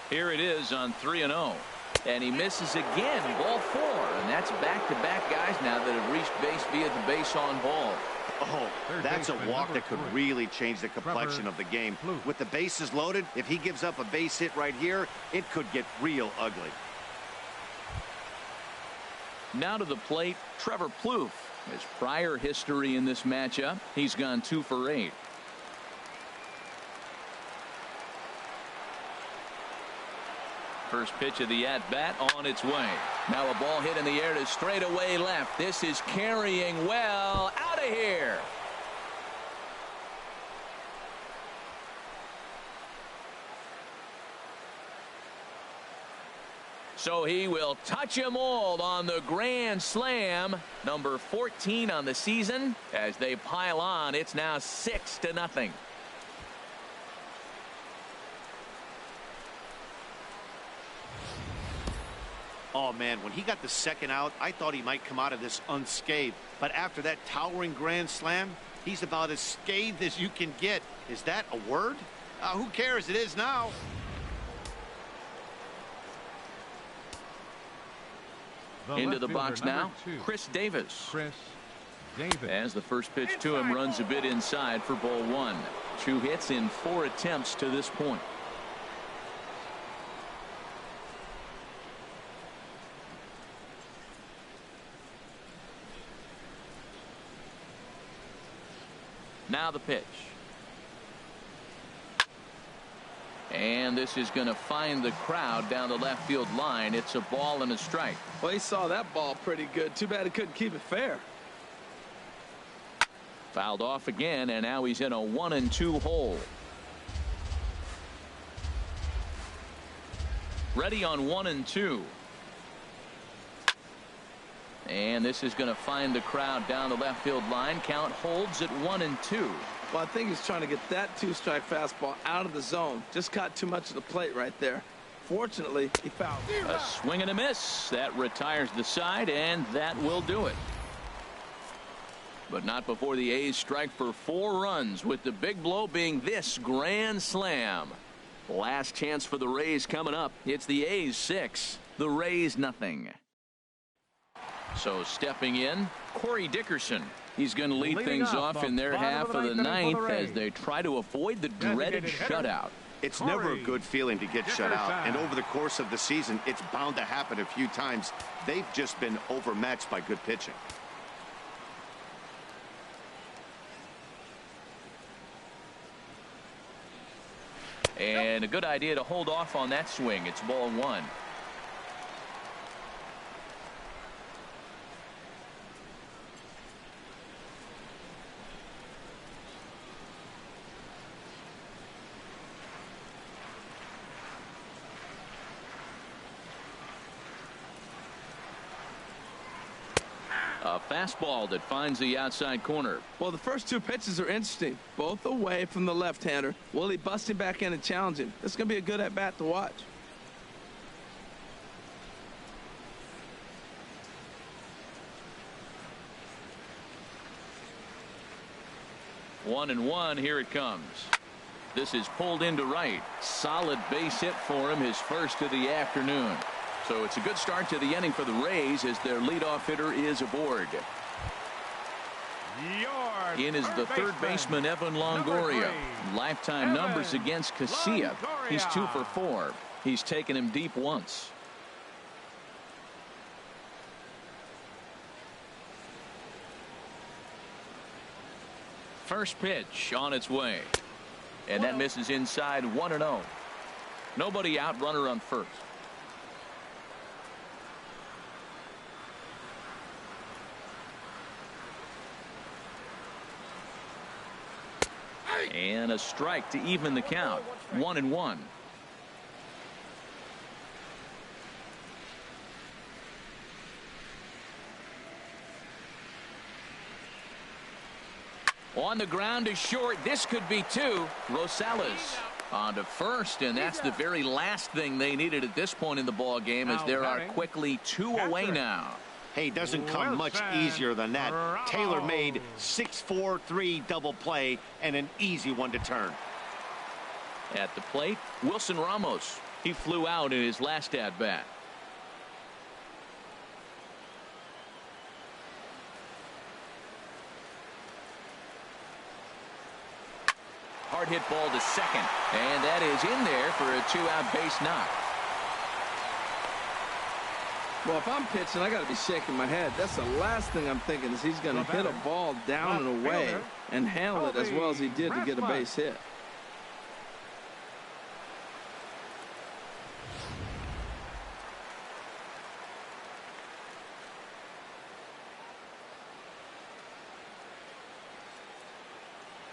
Here it is on 3-0. And he misses again, ball 4. And that's back-to-back guys now that have reached base via the base on ball. Oh, that's a walk that could really change the complexion of the game. With the bases loaded, if he gives up a base hit right here, it could get real ugly. Now to the plate, Trevor Plouffe. His prior history in this matchup, he's gone 2 for 8. First pitch of the at-bat on its way. Now a ball hit in the air to straightaway left. This is carrying well. Out of here. So he will touch them all on the grand slam. Number 14 on the season. As they pile on, it's now 6-0. Oh, man, when he got the second out, I thought he might come out of this unscathed. But after that towering grand slam, he's about as scathed as you can get. Is that a word? Who cares? It is now. Into the box now, Chris Davis. As the first pitch to him runs a bit inside for ball 1. 2 hits in 4 attempts to this point. Now the pitch. And this is going to find the crowd down the left field line. It's a ball and a strike. Well, he saw that ball pretty good. Too bad he couldn't keep it fair. Fouled off again, and now he's in a 1-2 hole. Ready on 1-2. And this is going to find the crowd down the left field line. Count holds at 1-2. Well, I think he's trying to get that 2-strike fastball out of the zone. Just caught too much of the plate right there. Fortunately, he fouled. A swing and a miss. That retires the side, and that will do it. But not before the A's strike for 4 runs, with the big blow being this grand slam. Last chance for the Rays coming up. It's the A's 6, the Rays nothing. So stepping in, Corey Dickerson. He's going to lead things off in their half of the 9th as they try to avoid the dreaded shutout. It's never a good feeling to get shut out, and over the course of the season, it's bound to happen a few times. They've just been overmatched by good pitching. And a good idea to hold off on that swing. It's ball 1. A fastball that finds the outside corner. Well, the first 2 pitches are interesting. Both away from the left-hander. Will he bust him back in and challenge him? This is going to be a good at-bat to watch. One and one. Here it comes. This is pulled into right. Solid base hit for him, his first of the afternoon. So it's a good start to the inning for the Rays as their leadoff hitter is aboard. In is the third baseman, Evan Longoria. Lifetime numbers against Casilla. He's 2 for 4. He's taken him deep once. First pitch on its way. And that misses inside 1-0. Nobody out, runner on first. And a strike to even the count. 1-1. On the ground is short. This could be 2. Rosales on to first, and that's the very last thing they needed at this point in the ball game, as there are quickly 2 away now. Hey, doesn't come much easier than that. Tailor-made 6-4-3 double play and an easy one to turn. At the plate, Wilson Ramos. He flew out in his last at-bat. Hard hit ball to second, and that is in there for a 2-out base knock. Well, if I'm pitching, I got to be shaking my head. That's the last thing I'm thinking is he's going to hit a ball down and away and handle it as well as he did to get a base hit.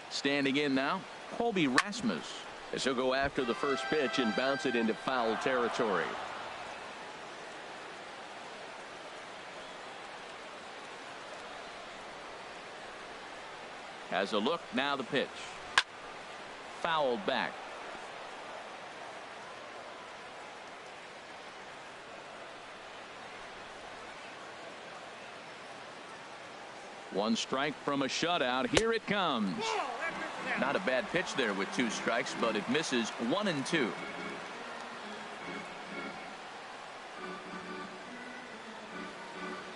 Standing in now, Colby Rasmus. As he'll go after the first pitch and bounce it into foul territory. Has a look, now the pitch. Fouled back. One strike from a shutout. Here it comes. Not a bad pitch there with 2 strikes, but it misses 1 and 2.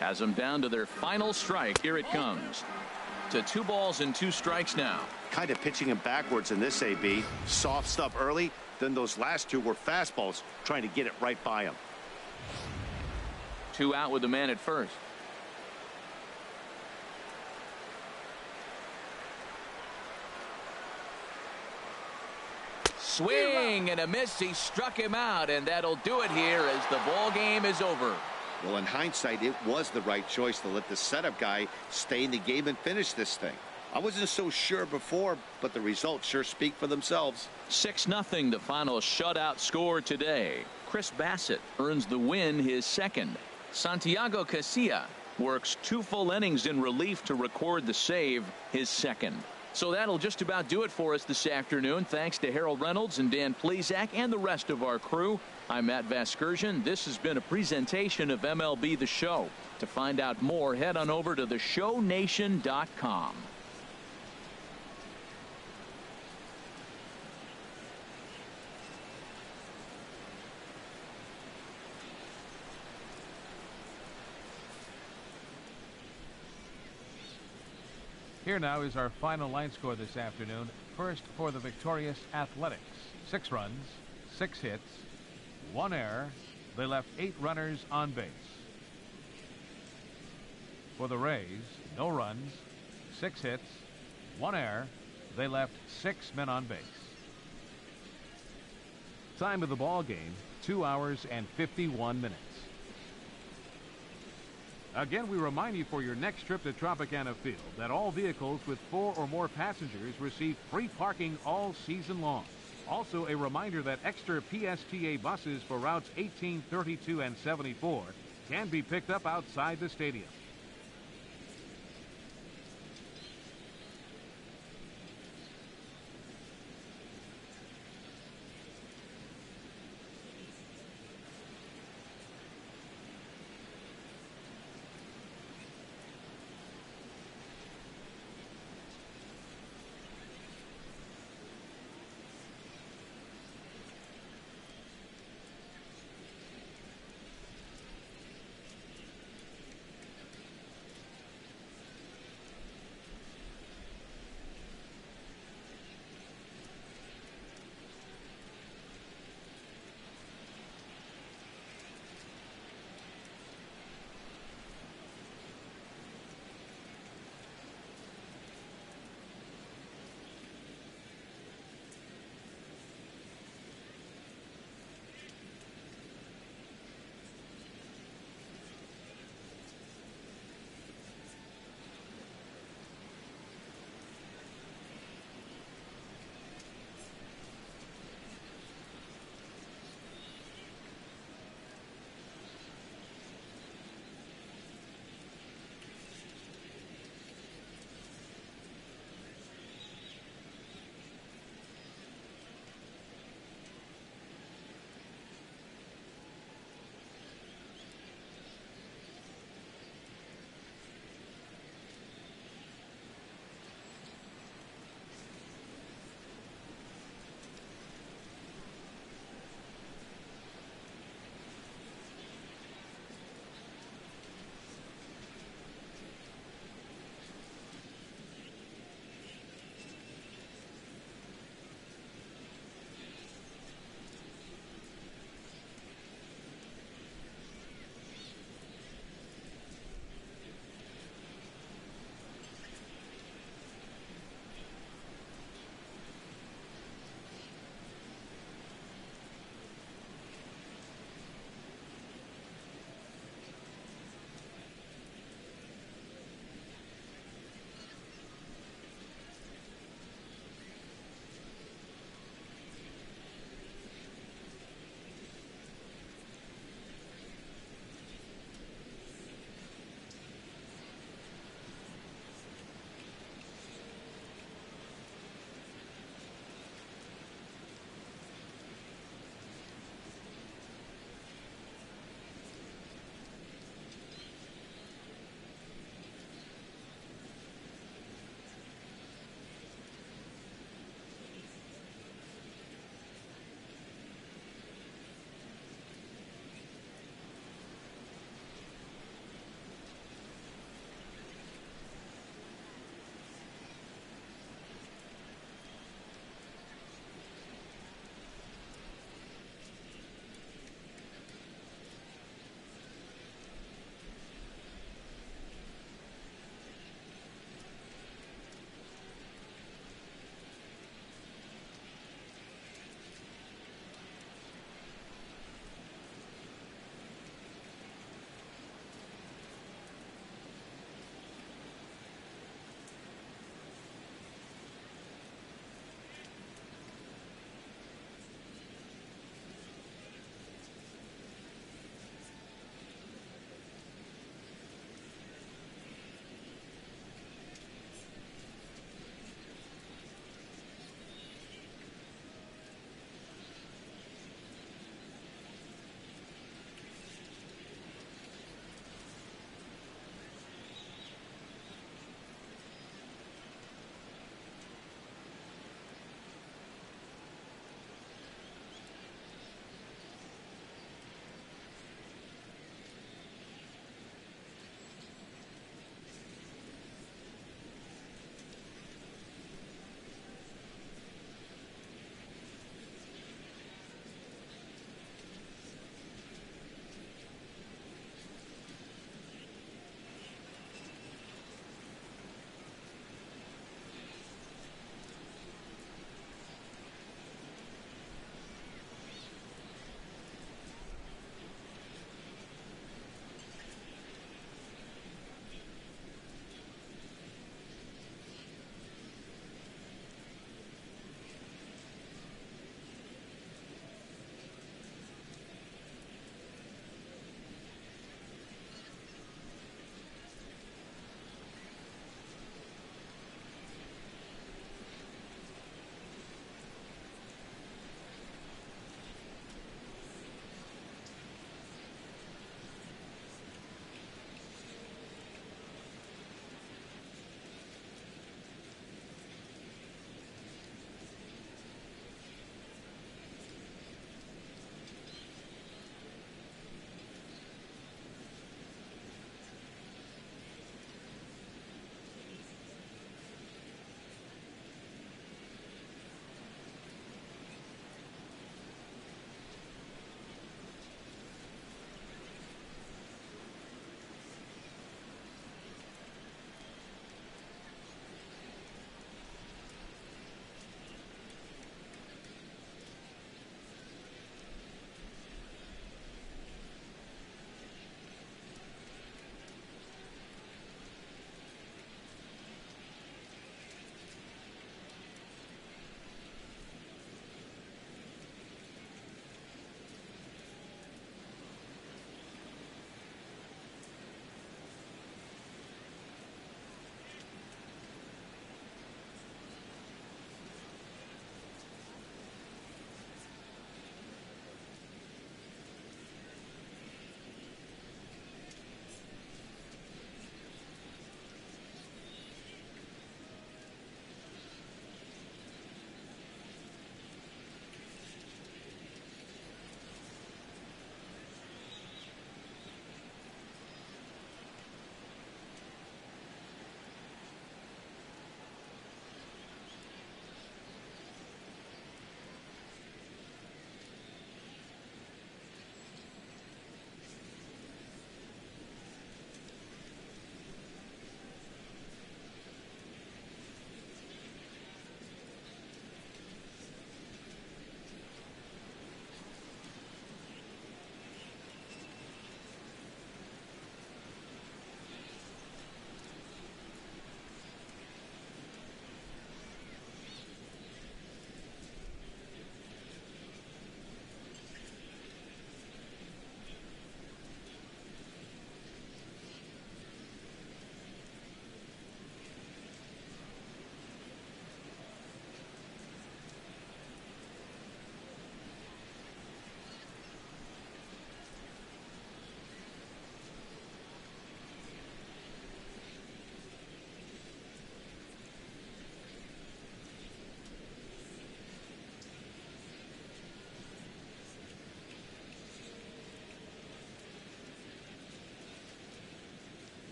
Has them down to their final strike. Here it comes. To 2 balls and 2 strikes now. Kind of pitching him backwards in this AB. Soft stuff early, then those last 2 were fastballs, trying to get it right by him. 2 out with the man at first. Swing and a miss. He struck him out, and that'll do it here as the ball game is over. Well, in hindsight, it was the right choice to let the setup guy stay in the game and finish this thing. I wasn't so sure before, but the results sure speak for themselves. 6-0 the final shutout score today. Chris Bassett earns the win, his second. Santiago Casilla works 2 full innings in relief to record the save, his second. So that'll just about do it for us this afternoon. Thanks to Harold Reynolds and Dan Plesac and the rest of our crew. I'm Matt Vasgersian. This has been a presentation of MLB The Show. To find out more, head on over to theshownation.com. Here now is our final line score this afternoon. First for the victorious Athletics. 6 runs, 6 hits, 1 error. They left 8 runners on base. For the Rays, no runs, 6 hits, 1 error. They left 6 men on base. Time of the ball game, 2 hours and 51 minutes. Again, we remind you for your next trip to Tropicana Field that all vehicles with 4 or more passengers receive free parking all season long. Also, a reminder that extra PSTA buses for routes 18, 32, and 74 can be picked up outside the stadium.